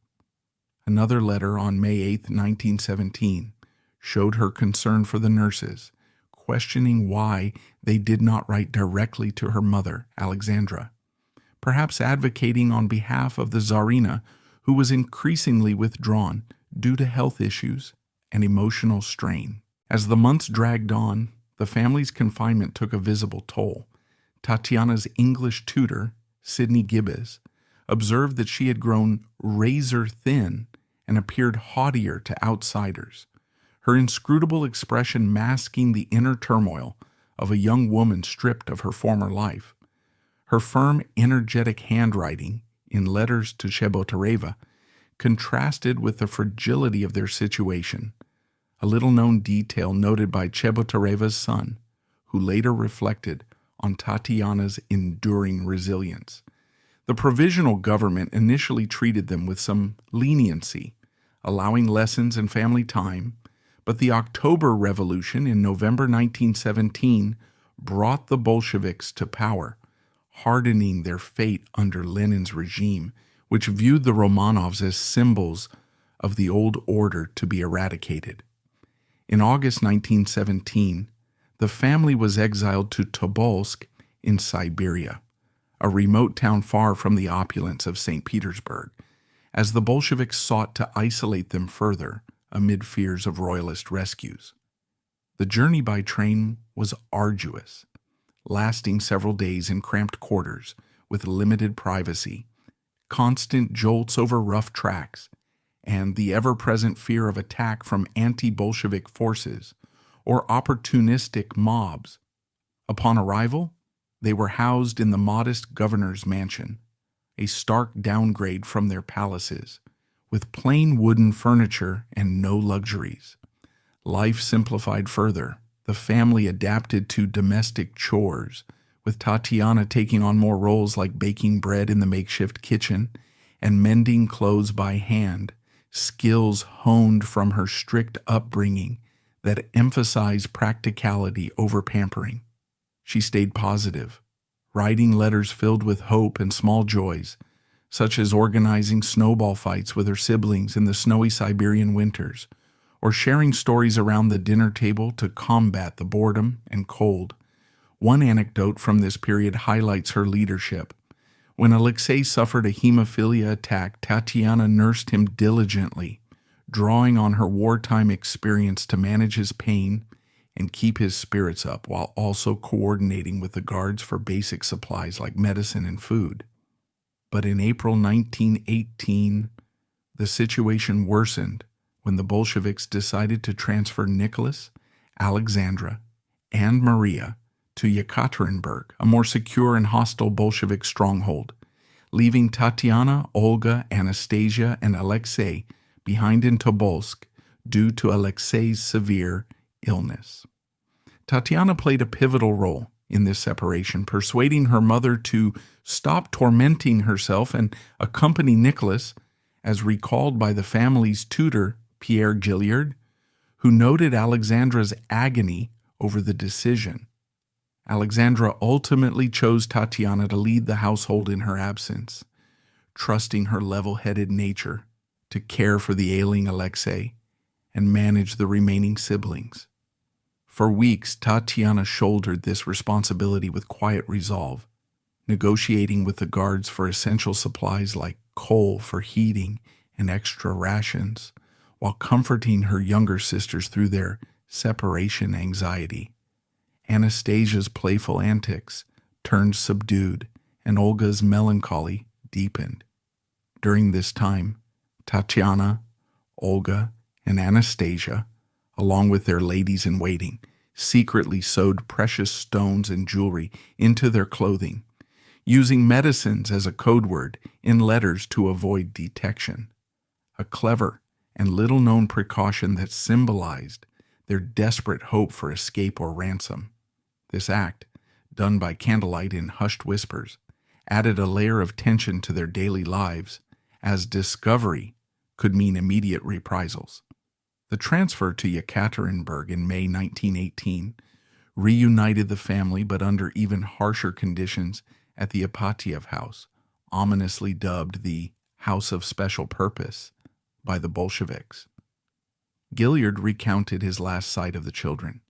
Another letter on May 8, 1917, showed her concern for the nurses, questioning why they did not write directly to her mother, Alexandra, perhaps advocating on behalf of the Tsarina, who was increasingly withdrawn due to health issues and emotional strain. As the months dragged on, the family's confinement took a visible toll. Tatiana's English tutor, Sidney Gibbes, observed that she had grown razor thin and appeared haughtier to outsiders, her inscrutable expression masking the inner turmoil of a young woman stripped of her former life. Her firm, energetic handwriting in letters to Chebotareva contrasted with the fragility of their situation, a little-known detail noted by Chebotareva's son, who later reflected on Tatiana's enduring resilience. The provisional government initially treated them with some leniency, allowing lessons and family time, but the October Revolution in November 1917 brought the Bolsheviks to power, hardening their fate under Lenin's regime, which viewed the Romanovs as symbols of the old order to be eradicated. In August 1917, the family was exiled to Tobolsk in Siberia, a remote town far from the opulence of St. Petersburg, as the Bolsheviks sought to isolate them further amid fears of royalist rescues. The journey by train was arduous, lasting several days in cramped quarters with limited privacy, constant jolts over rough tracks, and the ever-present fear of attack from anti-Bolshevik forces or opportunistic mobs. Upon arrival, They were housed in the modest governor's mansion, a stark downgrade from their palaces, with plain wooden furniture and no luxuries. Life simplified further. The family adapted to domestic chores, with Tatiana taking on more roles like baking bread in the makeshift kitchen and mending clothes by hand, skills honed from her strict upbringing that emphasized practicality over pampering. She stayed positive, writing letters filled with hope and small joys, such as organizing snowball fights with her siblings in the snowy Siberian winters, or sharing stories around the dinner table to combat the boredom and cold. One anecdote from this period highlights her leadership. When Alexei suffered a hemophilia attack, Tatiana nursed him diligently, drawing on her wartime experience to manage his pain and keep his spirits up while also coordinating with the guards for basic supplies like medicine and food. But in April 1918, the situation worsened when the Bolsheviks decided to transfer Nicholas, Alexandra, and Maria to Ekaterinburg, a more secure and hostile Bolshevik stronghold, leaving Tatiana, Olga, Anastasia, and Alexei behind in Tobolsk due to Alexei's severe illness. Tatiana played a pivotal role in this separation, persuading her mother to stop tormenting herself and accompany Nicholas, as recalled by the family's tutor, Pierre Gilliard, who noted Alexandra's agony over the decision. Alexandra ultimately chose Tatiana to lead the household in her absence, trusting her level-headed nature to care for the ailing Alexei and manage the remaining siblings. For weeks, Tatiana shouldered this responsibility with quiet resolve, negotiating with the guards for essential supplies like coal for heating and extra rations, while comforting her younger sisters through their separation anxiety. Anastasia's playful antics turned subdued, and Olga's melancholy deepened. During this time, Tatiana, Olga, and Anastasia, along with their ladies-in-waiting, secretly sewed precious stones and jewelry into their clothing, using medicines as a code word in letters to avoid detection. A clever and little-known precaution that symbolized their desperate hope for escape or ransom. This act, done by candlelight in hushed whispers, added a layer of tension to their daily lives, as discovery could mean immediate reprisals. The transfer to Ekaterinburg in May 1918 reunited the family, but under even harsher conditions at the Ipatiev house, ominously dubbed the House of Special Purpose by the Bolsheviks. Gilliard recounted his last sight of the children,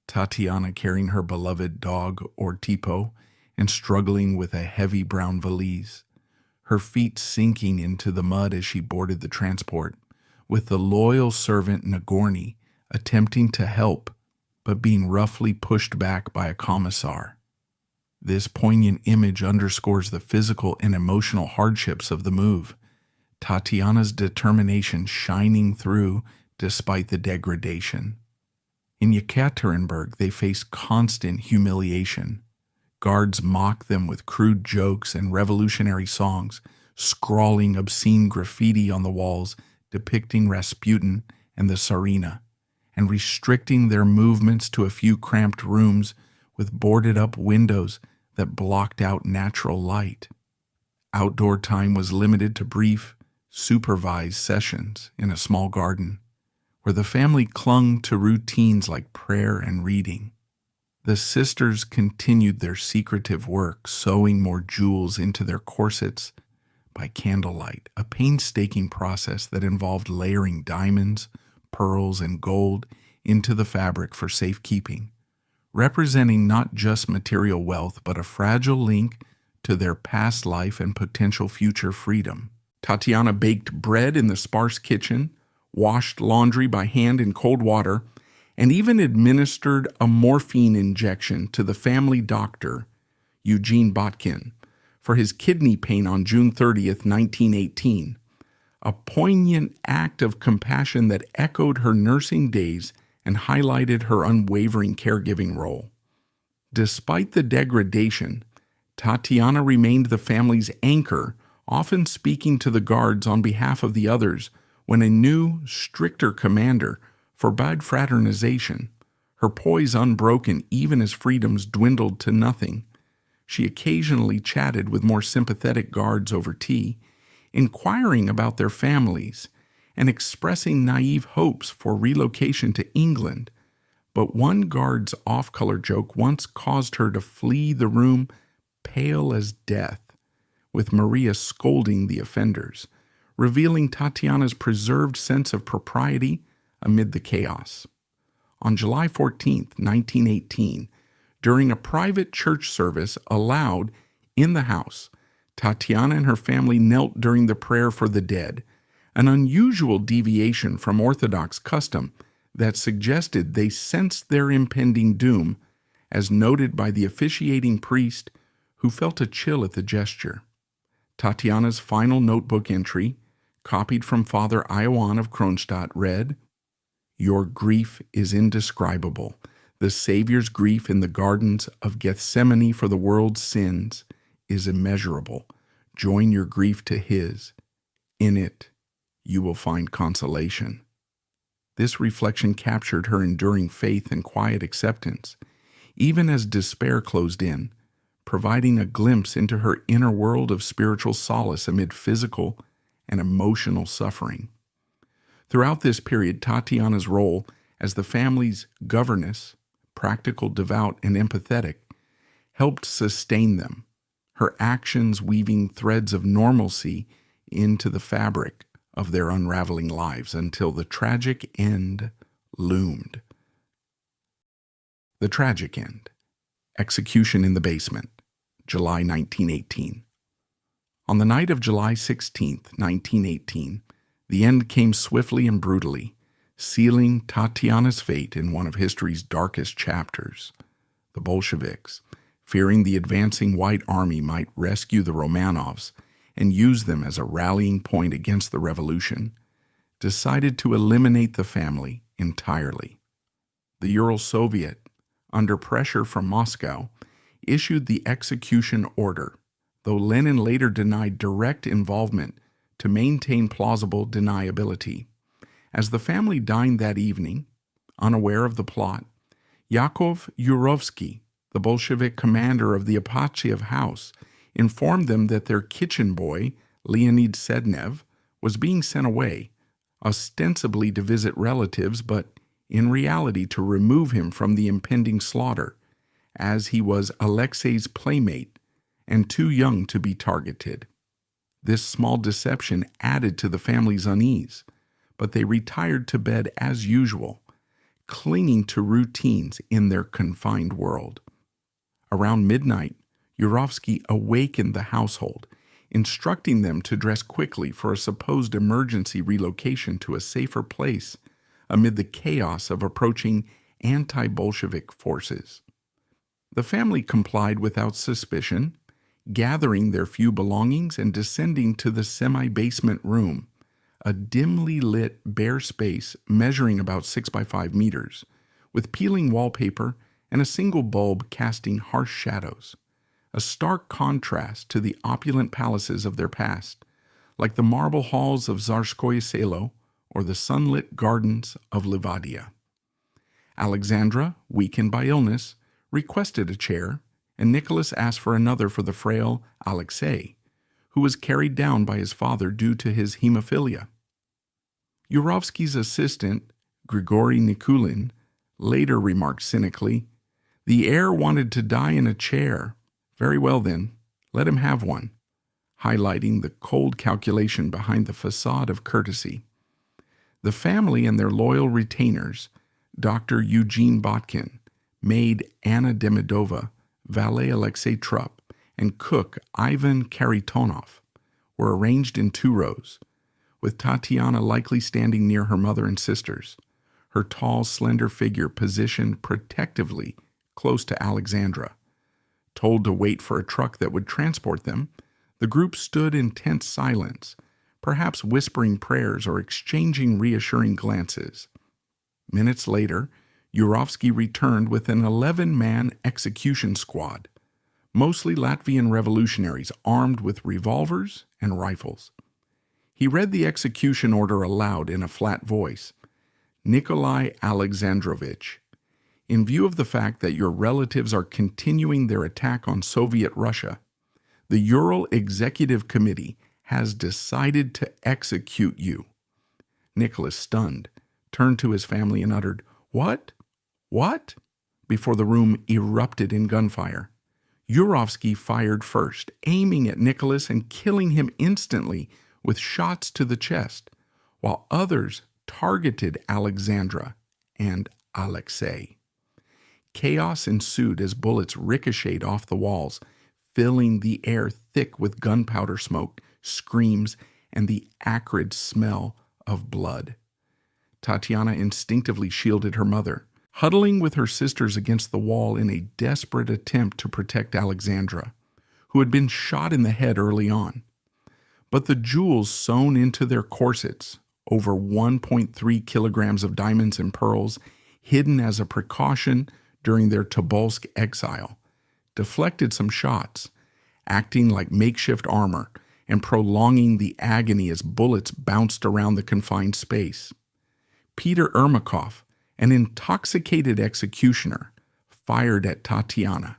Tatiana carrying her beloved dog, Ortipo, and struggling with a heavy brown valise, her feet sinking into the mud as she boarded the transport, with the loyal servant Nagorny attempting to help, but being roughly pushed back by a commissar. This poignant image underscores the physical and emotional hardships of the move, Tatiana's determination shining through despite the degradation. In Ekaterinburg, they faced constant humiliation. Guards mocked them with crude jokes and revolutionary songs, scrawling obscene graffiti on the walls depicting Rasputin and the Tsarina, and restricting their movements to a few cramped rooms with boarded-up windows that blocked out natural light. Outdoor time was limited to brief, supervised sessions in a small garden, where the family clung to routines like prayer and reading. The sisters continued their secretive work, sewing more jewels into their corsets by candlelight, a painstaking process that involved layering diamonds, pearls, and gold into the fabric for safekeeping, representing not just material wealth, but a fragile link to their past life and potential future freedom. Tatiana baked bread in the sparse kitchen, washed laundry by hand in cold water, and even administered a morphine injection to the family doctor, Eugene Botkin, for his kidney pain on June 30th, 1918, a poignant act of compassion that echoed her nursing days and highlighted her unwavering caregiving role. Despite the degradation, Tatiana remained the family's anchor, often speaking to the guards on behalf of the others when a new, stricter commander forbade fraternization, her poise unbroken even as freedoms dwindled to nothing. She occasionally chatted with more sympathetic guards over tea, inquiring about their families and expressing naive hopes for relocation to England. But one guard's off-color joke once caused her to flee the room pale as death, with Maria scolding the offenders, revealing Tatiana's preserved sense of propriety amid the chaos. On July 14, 1918, during a private church service allowed in the house, Tatiana and her family knelt during the prayer for the dead, an unusual deviation from Orthodox custom that suggested they sensed their impending doom, as noted by the officiating priest who felt a chill at the gesture. Tatiana's final notebook entry, copied from Father Ioan of Kronstadt, read, "Your grief is indescribable. The Savior's grief in the gardens of Gethsemane for the world's sins is immeasurable. Join your grief to his. In it, you will find consolation." This reflection captured her enduring faith and quiet acceptance, even as despair closed in, providing a glimpse into her inner world of spiritual solace amid physical and emotional suffering. Throughout this period, Tatiana's role as the family's governess, practical, devout, and empathetic, helped sustain them, her actions weaving threads of normalcy into the fabric of their unraveling lives until the tragic end loomed. The tragic end. Execution in the basement, July 1918. On the night of July 16, 1918, the end came swiftly and brutally, sealing Tatiana's fate in one of history's darkest chapters. The Bolsheviks, fearing the advancing White Army might rescue the Romanovs and use them as a rallying point against the revolution, decided to eliminate the family entirely. The Ural Soviet, under pressure from Moscow, issued the execution order, though Lenin later denied direct involvement to maintain plausible deniability. As the family dined that evening, unaware of the plot, Yakov Yurovsky, the Bolshevik commander of the Apachev house, informed them that their kitchen boy, Leonid Sednev, was being sent away, ostensibly to visit relatives, but in reality to remove him from the impending slaughter, as he was Alexei's playmate and too young to be targeted. This small deception added to the family's unease, but they retired to bed as usual, clinging to routines in their confined world. Around midnight, Yurovsky awakened the household, instructing them to dress quickly for a supposed emergency relocation to a safer place amid the chaos of approaching anti-Bolshevik forces. The family complied without suspicion, gathering their few belongings and descending to the semi-basement room, a dimly lit, bare space measuring about 6 by 5 meters, with peeling wallpaper and a single bulb casting harsh shadows, a stark contrast to the opulent palaces of their past, like the marble halls of Tsarskoye Selo or the sunlit gardens of Livadia. Alexandra, weakened by illness, requested a chair, and Nicholas asked for another for the frail Alexei, who was carried down by his father due to his hemophilia. Yurovsky's assistant, Grigory Nikulin, later remarked cynically, "The heir wanted to die in a chair. Very well then, let him have one," highlighting the cold calculation behind the facade of courtesy. The family and their loyal retainers, Dr. Eugene Botkin, maid Anna Demidova, valet Alexei Trupp, and cook Ivan Karitonov, were arranged in 2 rows, with Tatiana likely standing near her mother and sisters, her tall, slender figure positioned protectively close to Alexandra. Told to wait for a truck that would transport them, the group stood in tense silence, perhaps whispering prayers or exchanging reassuring glances. Minutes later, Yurovsky returned with an 11-man execution squad, mostly Latvian revolutionaries armed with revolvers and rifles. He read the execution order aloud in a flat voice. Nikolai Alexandrovich, in view of the fact that your relatives are continuing their attack on Soviet Russia, the Ural Executive Committee has decided to execute you. Nicholas, stunned, turned to his family and uttered, "What? What?" before the room erupted in gunfire. Yurovsky fired first, aiming at Nicholas and killing him instantly with shots to the chest, while others targeted Alexandra and Alexei. Chaos ensued as bullets ricocheted off the walls, filling the air thick with gunpowder smoke, screams, and the acrid smell of blood. Tatiana instinctively shielded her mother, huddling with her sisters against the wall in a desperate attempt to protect Alexandra, who had been shot in the head early on. But the jewels sewn into their corsets, over 1.3 kilograms of diamonds and pearls, hidden as a precaution during their Tobolsk exile, deflected some shots, acting like makeshift armor and prolonging the agony as bullets bounced around the confined space. Peter Ermakov, an intoxicated executioner, fired at Tatiana,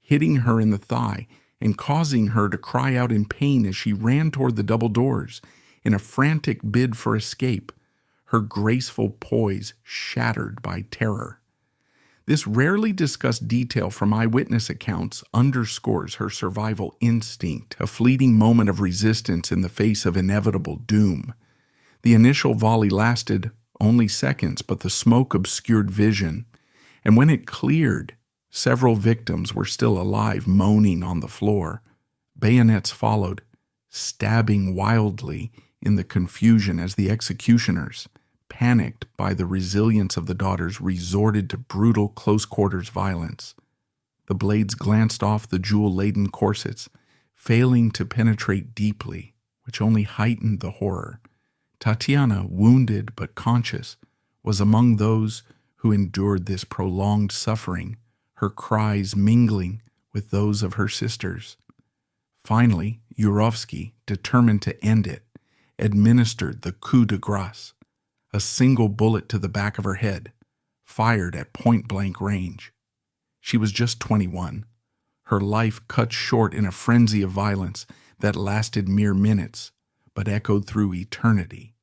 hitting her in the thigh and causing her to cry out in pain as she ran toward the double doors in a frantic bid for escape, her graceful poise shattered by terror. This rarely discussed detail from eyewitness accounts underscores her survival instinct, a fleeting moment of resistance in the face of inevitable doom. The initial volley lasted only seconds, but the smoke obscured vision, and when it cleared, several victims were still alive, moaning on the floor. Bayonets followed, stabbing wildly in the confusion as the executioners, panicked by the resilience of the daughters, resorted to brutal close-quarters violence. The blades glanced off the jewel-laden corsets, failing to penetrate deeply, which only heightened the horror. Tatiana, wounded but conscious, was among those who endured this prolonged suffering, her cries mingling with those of her sisters. Finally, Yurovsky, determined to end it, administered the coup de grace, a single bullet to the back of her head, fired at point-blank range. She was just 21, her life cut short in a frenzy of violence that lasted mere minutes, but echoed through eternity,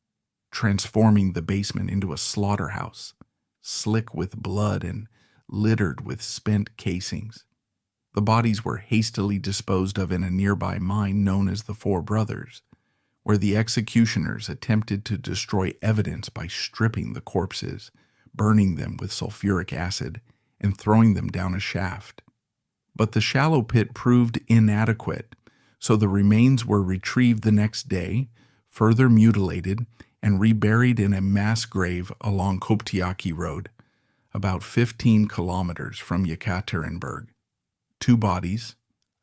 transforming the basement into a slaughterhouse, slick with blood and littered with spent casings. The bodies were hastily disposed of in a nearby mine known as the Four Brothers, where the executioners attempted to destroy evidence by stripping the corpses, burning them with sulfuric acid, and throwing them down a shaft. But the shallow pit proved inadequate, so the remains were retrieved the next day, further mutilated, and reburied in a mass grave along Koptiaki Road, about 15 kilometers from Ekaterinburg. 2 bodies,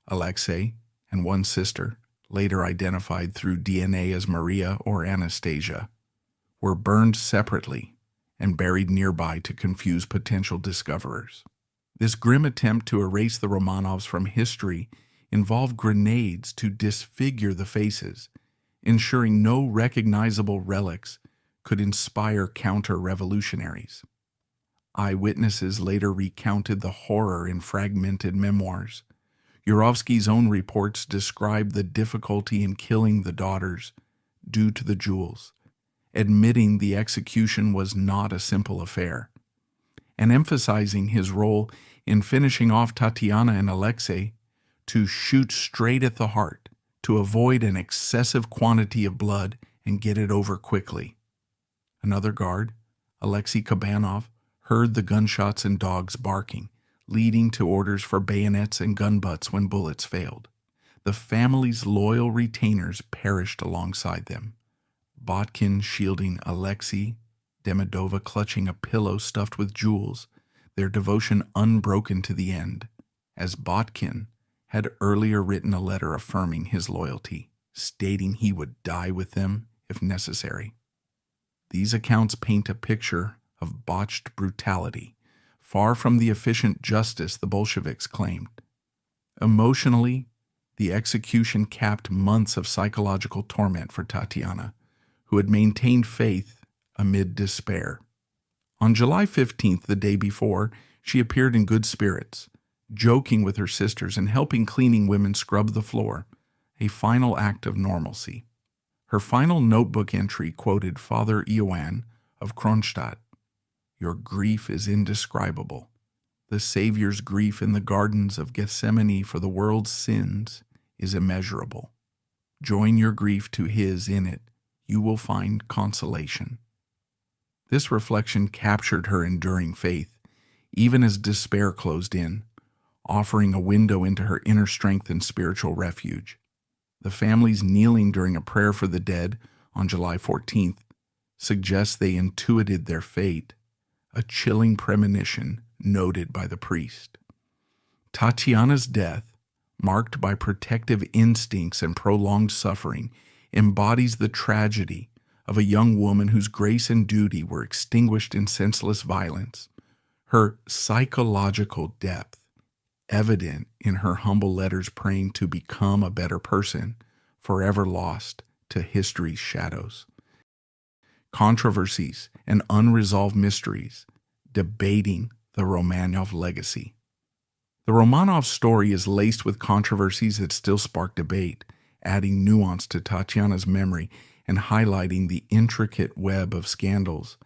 Alexei and one sister, later identified through DNA as Maria or Anastasia, were burned separately and buried nearby to confuse potential discoverers. This grim attempt to erase the Romanovs from history involved grenades to disfigure the faces, ensuring no recognizable relics could inspire counter-revolutionaries. Eyewitnesses later recounted the horror in fragmented memoirs. Yurovsky's own reports described the difficulty in killing the daughters due to the jewels, admitting the execution was not a simple affair, and emphasizing his role in finishing off Tatiana and Alexei to shoot straight at the heart, to avoid an excessive quantity of blood and get it over quickly. Another guard, Alexei Kabanov, heard the gunshots and dogs barking, leading to orders for bayonets and gun butts when bullets failed. The family's loyal retainers perished alongside them. Botkin shielding Alexei, Demidova clutching a pillow stuffed with jewels, their devotion unbroken to the end, as Botkin had earlier written a letter affirming his loyalty, stating he would die with them if necessary. These accounts paint a picture of botched brutality far from the efficient justice the Bolsheviks claimed. Emotionally, the execution capped months of psychological torment for Tatiana, who had maintained faith amid despair. On July 15th, the day before, she appeared in good spirits, joking with her sisters and helping cleaning women scrub the floor, a final act of normalcy. Her final notebook entry quoted Father Ioan of Kronstadt, "Your grief is indescribable. The Savior's grief in the gardens of Gethsemane for the world's sins is immeasurable. Join your grief to his in it. You will find consolation." This reflection captured her enduring faith, even as despair closed in, offering a window into her inner strength and spiritual refuge. The family's kneeling during a prayer for the dead on July 14th suggests they intuited their fate, a chilling premonition noted by the priest. Tatiana's death, marked by protective instincts and prolonged suffering, embodies the tragedy of a young woman whose grace and duty were extinguished in senseless violence. Her psychological depth, evident in her humble letters praying to become a better person, forever lost to history's shadows. Controversies and unresolved mysteries, debating the Romanov legacy. The Romanov story is laced with controversies that still spark debate, adding nuance to Tatiana's memory and highlighting the intricate web of scandals,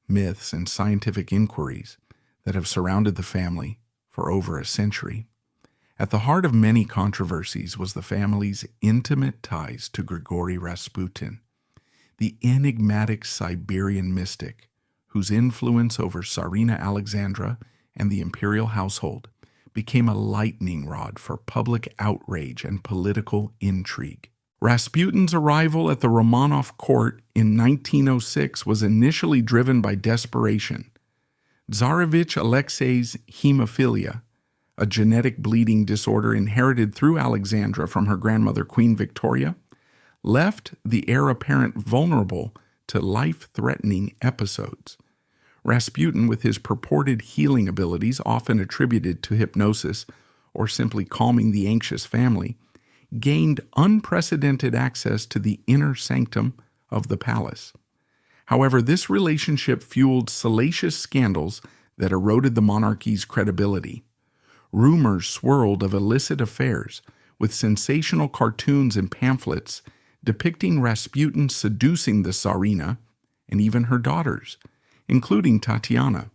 myths, and scientific inquiries that have surrounded the family for over a century. At the heart of many controversies was the family's intimate ties to Grigory Rasputin, the enigmatic Siberian mystic whose influence over Tsarina Alexandra and the imperial household became a lightning rod for public outrage and political intrigue. Rasputin's arrival at the Romanov court in 1906 was initially driven by desperation. Tsarevich Alexei's hemophilia, a genetic bleeding disorder inherited through Alexandra from her grandmother Queen Victoria, left the heir apparent vulnerable to life-threatening episodes. Rasputin, with his purported healing abilities often attributed to hypnosis or simply calming the anxious family, gained unprecedented access to the inner sanctum of the palace. However, this relationship fueled salacious scandals that eroded the monarchy's credibility. Rumors swirled of illicit affairs, with sensational cartoons and pamphlets depicting Rasputin seducing the Tsarina and even her daughters, including Tatiana.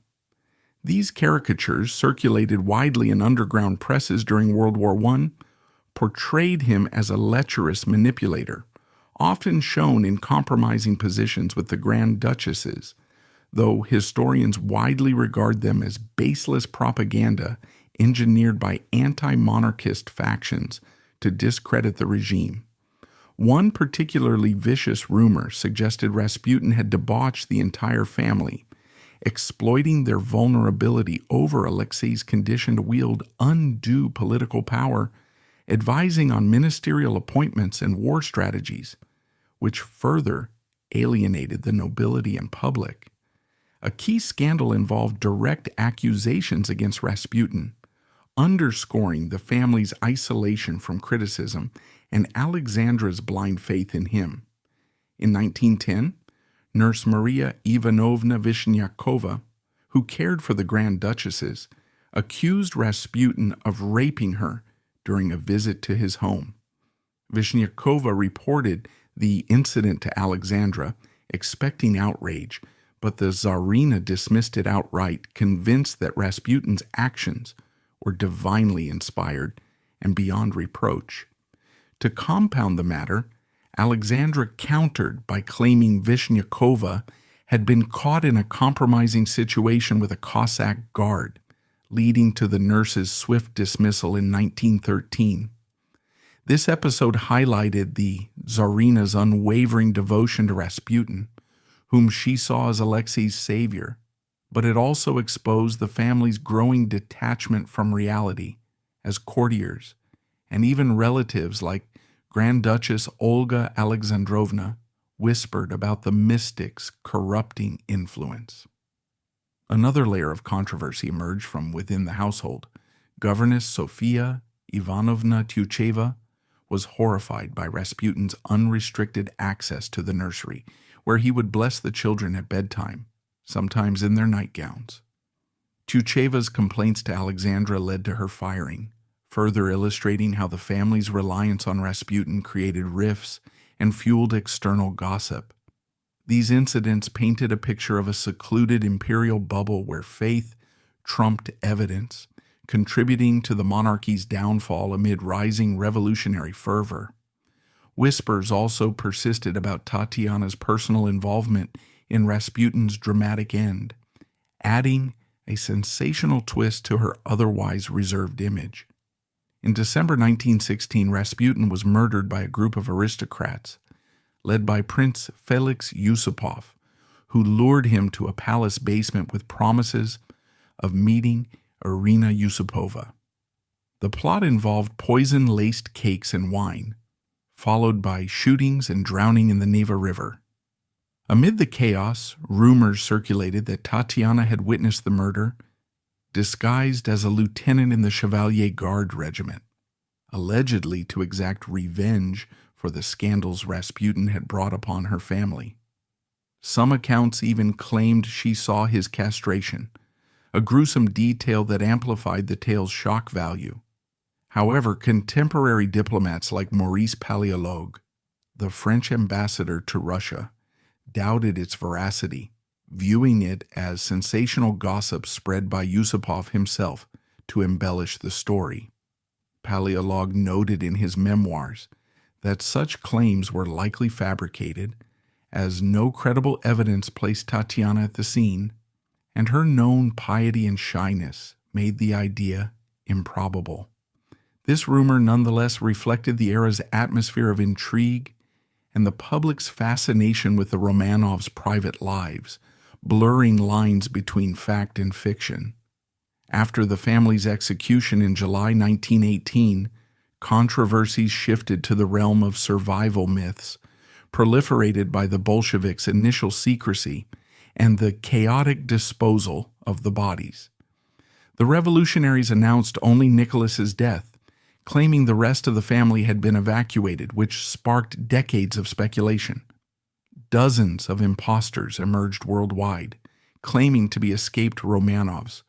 These caricatures, circulated widely in underground presses during World War I, portrayed him as a lecherous manipulator, often shown in compromising positions with the Grand Duchesses, though historians widely regard them as baseless propaganda engineered by anti-monarchist factions to discredit the regime. One particularly vicious rumor suggested Rasputin had debauched the entire family, exploiting their vulnerability over Alexei's condition to wield undue political power, advising on ministerial appointments and war strategies, which further alienated the nobility and public. A key scandal involved direct accusations against Rasputin, underscoring the family's isolation from criticism and Alexandra's blind faith in him. In 1910, Nurse Maria Ivanovna Vishnyakova, who cared for the Grand Duchesses, accused Rasputin of raping her during a visit to his home. Vishnyakova reported the incident to Alexandra, expecting outrage, but the Tsarina dismissed it outright, convinced that Rasputin's actions were divinely inspired and beyond reproach. To compound the matter, Alexandra countered by claiming Vishnyakova had been caught in a compromising situation with a Cossack guard, leading to the nurse's swift dismissal in 1913. This episode highlighted the Tsarina's unwavering devotion to Rasputin, whom she saw as Alexei's savior, but it also exposed the family's growing detachment from reality as courtiers and even relatives like Grand Duchess Olga Alexandrovna whispered about the mystic's corrupting influence. Another layer of controversy emerged from within the household. Governess Sofia Ivanovna Tyucheva was horrified by Rasputin's unrestricted access to the nursery, where he would bless the children at bedtime, sometimes in their nightgowns. Tyucheva's complaints to Alexandra led to her firing, further illustrating how the family's reliance on Rasputin created rifts and fueled external gossip. These incidents painted a picture of a secluded imperial bubble where faith trumped evidence, contributing to the monarchy's downfall amid rising revolutionary fervor. Whispers also persisted about Tatiana's personal involvement in Rasputin's dramatic end, adding a sensational twist to her otherwise reserved image. In December 1916, Rasputin was murdered by a group of aristocrats, led by Prince Felix Yusupov, who lured him to a palace basement with promises of meeting Irina Yusupova. The plot involved poison-laced cakes and wine, followed by shootings and drowning in the Neva River. Amid the chaos, rumors circulated that Tatiana had witnessed the murder, disguised as a lieutenant in the Chevalier Guard regiment, allegedly to exact revenge for the scandals Rasputin had brought upon her family. Some accounts even claimed she saw his castration, a gruesome detail that amplified the tale's shock value. However, contemporary diplomats like Maurice Palaiolog, the French ambassador to Russia, doubted its veracity, viewing it as sensational gossip spread by Yusupov himself to embellish the story. Palaiolog noted in his memoirs that such claims were likely fabricated, as no credible evidence placed Tatiana at the scene, and her known piety and shyness made the idea improbable. This rumor nonetheless reflected the era's atmosphere of intrigue and the public's fascination with the Romanovs' private lives, blurring lines between fact and fiction. After the family's execution in July 1918, controversies shifted to the realm of survival myths, proliferated by the Bolsheviks' initial secrecy and the chaotic disposal of the bodies. The revolutionaries announced only Nicholas's death, claiming the rest of the family had been evacuated, which sparked decades of speculation. Dozens of impostors emerged worldwide, claiming to be escaped Romanovs,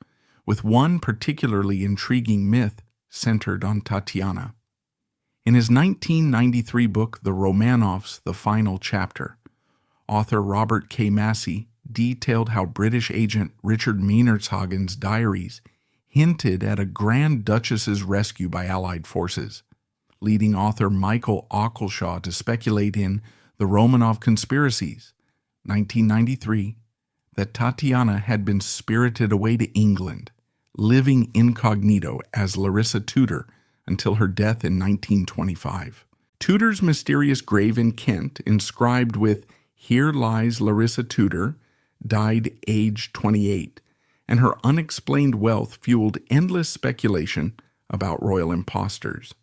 with one particularly intriguing myth centered on Tatiana. In his 1993 book, The Romanovs, The Final Chapter, author Robert K. Massey detailed how British agent Richard Meinerzhagen's diaries hinted at a Grand Duchess's rescue by Allied forces, leading author Michael Ockleshaw to speculate in The Romanov Conspiracies, 1993, that Tatiana had been spirited away to England, living incognito as Larissa Tudor until her death in 1925. Tudor's mysterious grave in Kent, inscribed with "Here lies Larissa Tudor, died aged 28," and her unexplained wealth fueled endless speculation about royal impostors.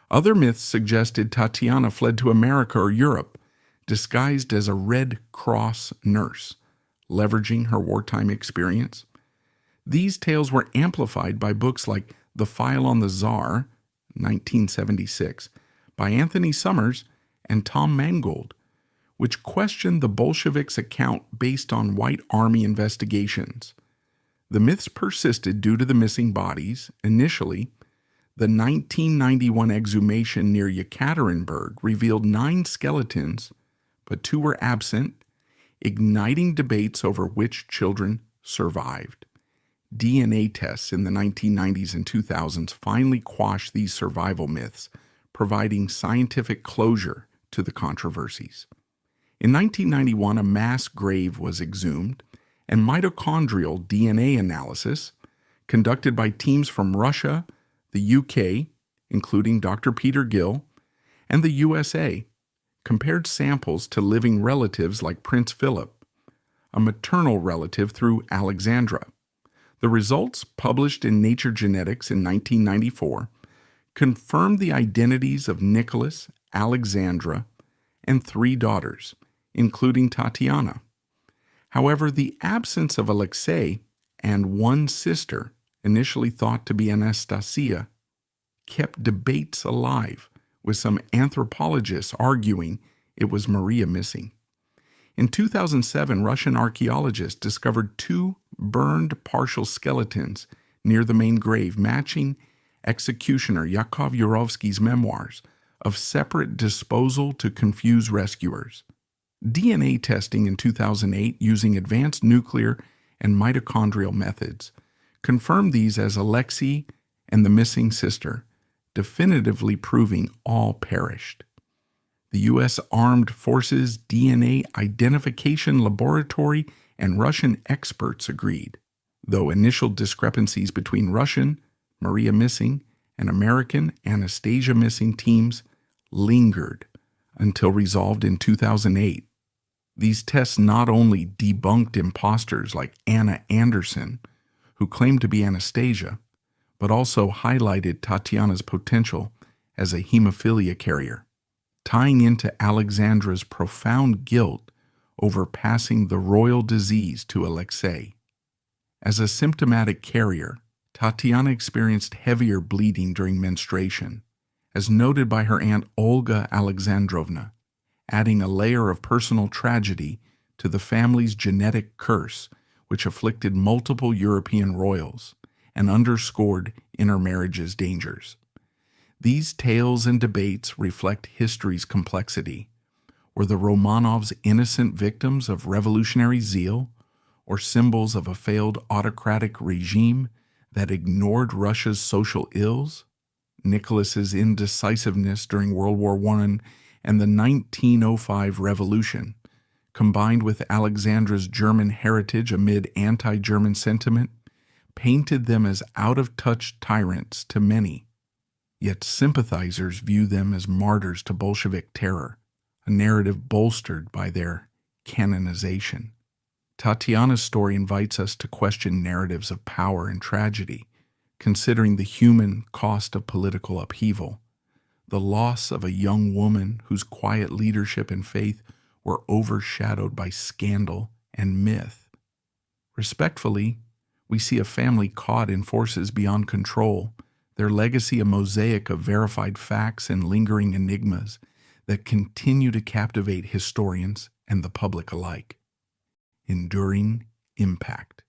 Other myths suggested Tatiana fled to America or Europe, disguised as a Red Cross nurse, leveraging her wartime experience. These tales were amplified by books like The File on the Tsar, 1976, by Anthony Summers and Tom Mangold, which questioned the Bolsheviks' account based on White Army investigations. The myths persisted due to the missing bodies. Initially, the 1991 exhumation near Ekaterinburg revealed 9 skeletons, but 2 were absent, igniting debates over which children survived. DNA tests in the 1990s and 2000s finally quashed these survival myths, providing scientific closure to the controversies. In 1991, a mass grave was exhumed, and mitochondrial DNA analysis, conducted by teams from Russia, the UK, including Dr. Peter Gill, and the USA, compared samples to living relatives like Prince Philip, a maternal relative through Alexandra. The results, published in Nature Genetics in 1994, confirmed the identities of Nicholas, Alexandra, and 3 daughters, including Tatiana. However, the absence of Alexei and one sister, initially thought to be Anastasia, kept debates alive, with some anthropologists arguing it was Maria missing. In 2007, Russian archaeologists discovered 2 burned partial skeletons near the main grave, matching executioner Yakov Yurovsky's memoirs of separate disposal to confuse rescuers. DNA testing in 2008 using advanced nuclear and mitochondrial methods confirmed these as Alexei and the missing sister, definitively proving all perished. The U.S. Armed Forces DNA Identification Laboratory and Russian experts agreed, though initial discrepancies between Russian, Maria missing, and American, Anastasia missing teams lingered until resolved in 2008. These tests not only debunked imposters like Anna Anderson, who claimed to be Anastasia, but also highlighted Tatiana's potential as a hemophilia carrier, tying into Alexandra's profound guilt over passing the royal disease to Alexei. As a symptomatic carrier, Tatiana experienced heavier bleeding during menstruation, as noted by her aunt Olga Alexandrovna, adding a layer of personal tragedy to the family's genetic curse, which afflicted multiple European royals and underscored intermarriage's dangers. These tales and debates reflect history's complexity. Were the Romanovs innocent victims of revolutionary zeal, or symbols of a failed autocratic regime that ignored Russia's social ills? Nicholas's indecisiveness during World War I and the 1905 revolution, combined with Alexandra's German heritage amid anti-German sentiment, painted them as out-of-touch tyrants to many. Yet sympathizers view them as martyrs to Bolshevik terror, a narrative bolstered by their canonization. Tatiana's story invites us to question narratives of power and tragedy, considering the human cost of political upheaval, the loss of a young woman whose quiet leadership and faith were overshadowed by scandal and myth. Respectfully, we see a family caught in forces beyond control, their legacy a mosaic of verified facts and lingering enigmas that continue to captivate historians and the public alike. Enduring impact.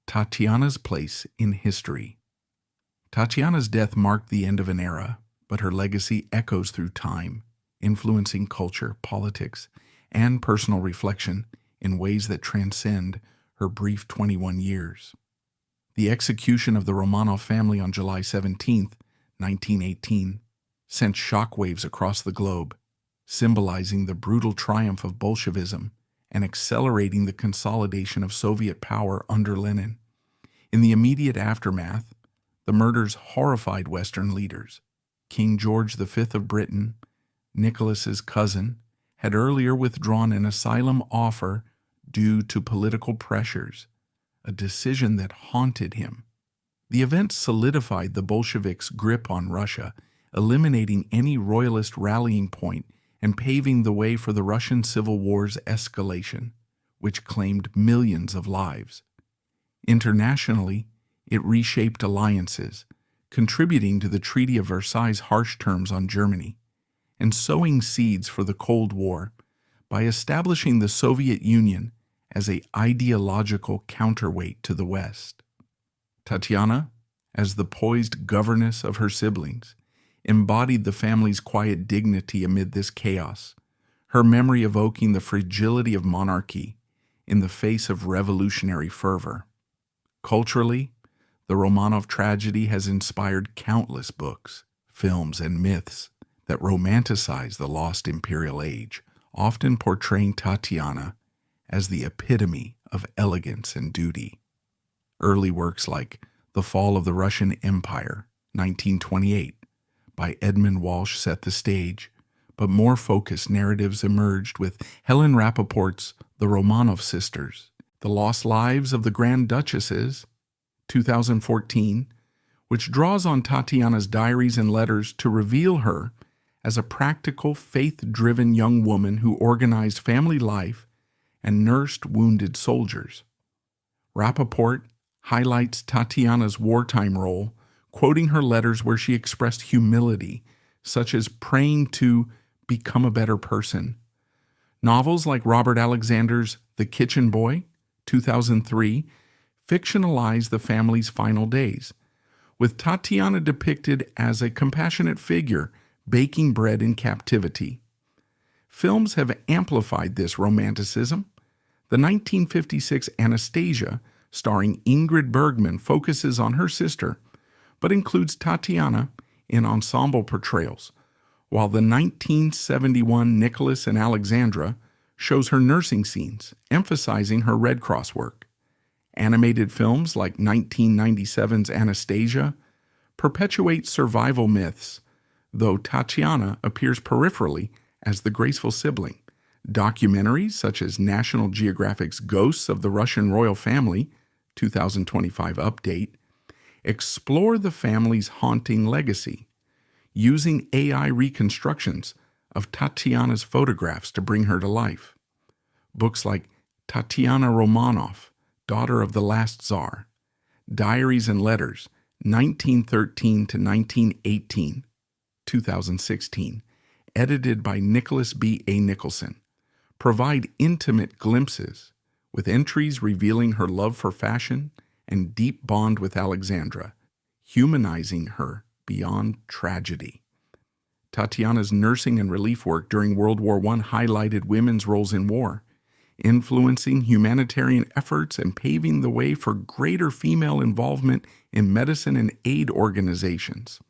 Tatiana's place in history. Tatiana's death marked the end of an era, but her legacy echoes through time, influencing culture, politics, and personal reflection in ways that transcend her brief 21 years. The execution of the Romanov family on July 17, 1918, sent shockwaves across the globe, symbolizing the brutal triumph of Bolshevism and accelerating the consolidation of Soviet power under Lenin. In the immediate aftermath, the murders horrified Western leaders. King George V of Britain, Nicholas's cousin, had earlier withdrawn an asylum offer due to political pressures, a decision that haunted him. The event solidified the Bolsheviks' grip on Russia, eliminating any royalist rallying point and paving the way for the Russian Civil War's escalation, which claimed millions of lives. Internationally, it reshaped alliances, contributing to the Treaty of Versailles' harsh terms on Germany, and sowing seeds for the Cold War by establishing the Soviet Union as an ideological counterweight to the West. Tatiana, as the poised governess of her siblings, embodied the family's quiet dignity amid this chaos, her memory evoking the fragility of monarchy in the face of revolutionary fervor. Culturally, the Romanov tragedy has inspired countless books, films, and myths that romanticize the lost imperial age, often portraying Tatiana as the epitome of elegance and duty. Early works like The Fall of the Russian Empire, 1928, by Edmund Walsh set the stage, but more focused narratives emerged with Helen Rappaport's The Romanov Sisters, The Lost Lives of the Grand Duchesses, 2014, which draws on Tatiana's diaries and letters to reveal her as a practical, faith-driven young woman who organized family life and nursed wounded soldiers. Rappaport highlights Tatiana's wartime role, quoting her letters where she expressed humility, such as praying to become a better person. Novels like Robert Alexander's The Kitchen Boy, 2003, fictionalize the family's final days, with Tatiana depicted as a compassionate figure baking bread in captivity. Films have amplified this romanticism. The 1956 Anastasia, starring Ingrid Bergman, focuses on her sister, but includes Tatiana in ensemble portrayals, while the 1971 Nicholas and Alexandra shows her nursing scenes, emphasizing her Red Cross work. Animated films like 1997's Anastasia perpetuate survival myths, though Tatiana appears peripherally as the graceful sibling. Documentaries such as National Geographic's Ghosts of the Russian Royal Family, 2025 update, explore the family's haunting legacy, using AI reconstructions of Tatiana's photographs to bring her to life. Books like Tatiana Romanov, Daughter of the Last Tsar, Diaries and Letters, 1913 to 1918, 2016, edited by Nicholas B. A. Nicholson, provide intimate glimpses, with entries revealing her love for fashion and deep bond with Alexandra, humanizing her beyond tragedy. Tatiana's nursing and relief work during World War I highlighted women's roles in war, influencing humanitarian efforts and paving the way for greater female involvement in medicine and aid organizations.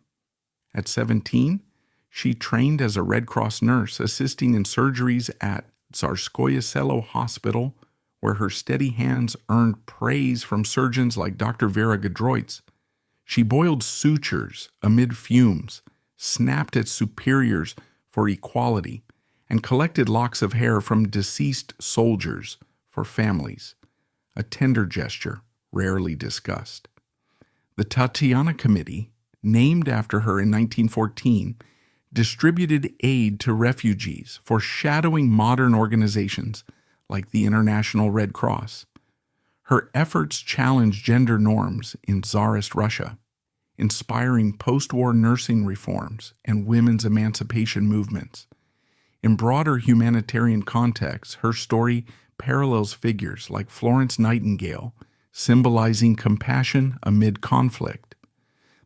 At 17, she trained as a Red Cross nurse, assisting in surgeries at Tsarskoye Selo Hospital, where her steady hands earned praise from surgeons like Dr. Vera Gedroitz. She boiled sutures amid fumes, snapped at superiors for equality, and collected locks of hair from deceased soldiers for families, a tender gesture rarely discussed. The Tatiana Committee, named after her in 1914, distributed aid to refugees, foreshadowing modern organizations like the International Red Cross. Her efforts challenged gender norms in Tsarist Russia, inspiring post-war nursing reforms and women's emancipation movements. In broader humanitarian contexts, her story parallels figures like Florence Nightingale, symbolizing compassion amid conflict.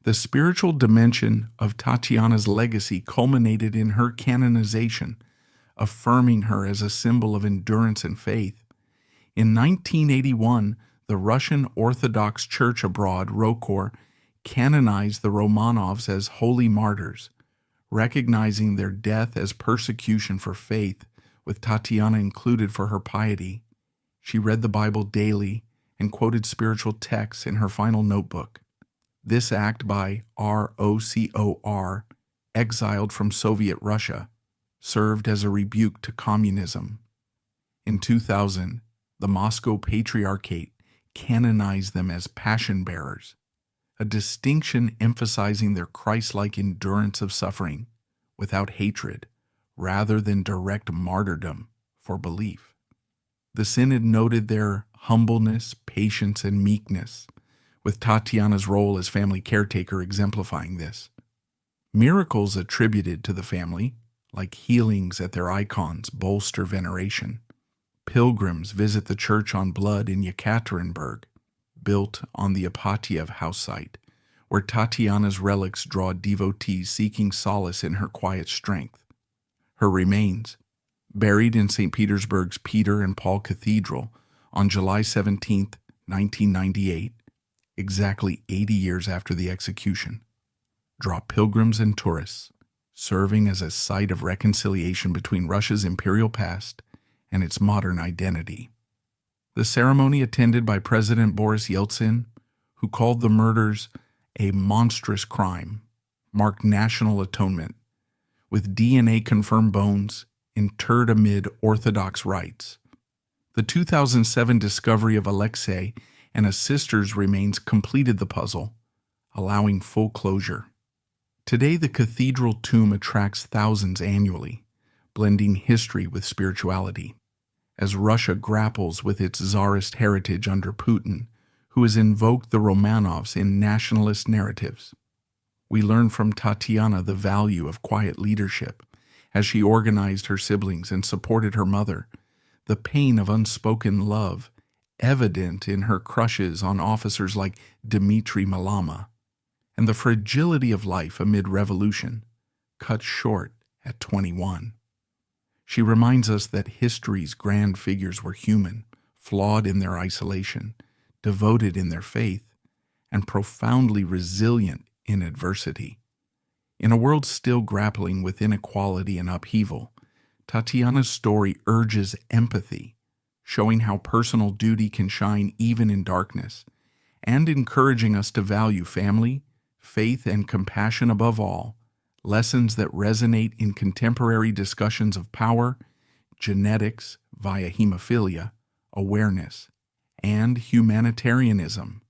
The spiritual dimension of Tatiana's legacy culminated in her canonization, affirming her as a symbol of endurance and faith. In 1981, the Russian Orthodox Church abroad, ROKOR, canonized the Romanovs as holy martyrs, recognizing their death as persecution for faith, with Tatiana included for her piety. She read the Bible daily and quoted spiritual texts in her final notebook. This act by ROCOR, exiled from Soviet Russia, served as a rebuke to communism. In 2000, the Moscow Patriarchate canonized them as passion bearers, a distinction emphasizing their Christ-like endurance of suffering without hatred, rather than direct martyrdom for belief. The Synod noted their humbleness, patience, and meekness, with Tatiana's role as family caretaker exemplifying this. Miracles attributed to the family, like healings at their icons, bolster veneration. Pilgrims visit the Church on Blood in Ekaterinburg, built on the Ipatiev house site, where Tatiana's relics draw devotees seeking solace in her quiet strength. Her remains, buried in St. Petersburg's Peter and Paul Cathedral on July 17, 1998, exactly 80 years after the execution, draw pilgrims and tourists, serving as a site of reconciliation between Russia's imperial past and its modern identity. The ceremony, attended by President Boris Yeltsin, who called the murders a monstrous crime, marked national atonement, with DNA-confirmed bones interred amid Orthodox rites. The 2007 discovery of Alexei and a sister's remains completed the puzzle, allowing full closure. Today, the cathedral tomb attracts thousands annually, blending history with spirituality. as Russia grapples with its czarist heritage under Putin, who has invoked the Romanovs in nationalist narratives. We learn from Tatiana the value of quiet leadership, as she organized her siblings and supported her mother, the pain of unspoken love, evident in her crushes on officers like Dmitry Malama, and the fragility of life amid revolution, cut short at 21. She reminds us that history's grand figures were human, flawed in their isolation, devoted in their faith, and profoundly resilient in adversity. In a world still grappling with inequality and upheaval, Tatiana's story urges empathy, showing how personal duty can shine even in darkness, and encouraging us to value family, faith, and compassion above all, lessons that resonate in contemporary discussions of power, genetics via hemophilia, awareness, and humanitarianism.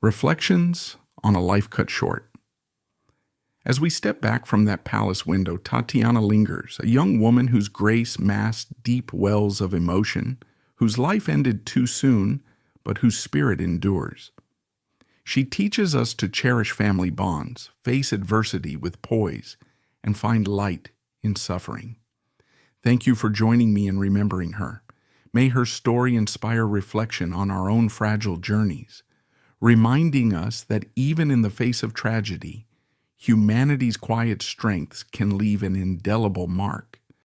Reflections on a life cut short. As we step back from that palace window, Tatiana lingers, a young woman whose grace masked deep wells of emotion, whose life ended too soon, but whose spirit endures. She teaches us to cherish family bonds, face adversity with poise, and find light in suffering. Thank you for joining me in remembering her. May her story inspire reflection on our own fragile journeys, reminding us that even in the face of tragedy, humanity's quiet strengths can leave an indelible mark.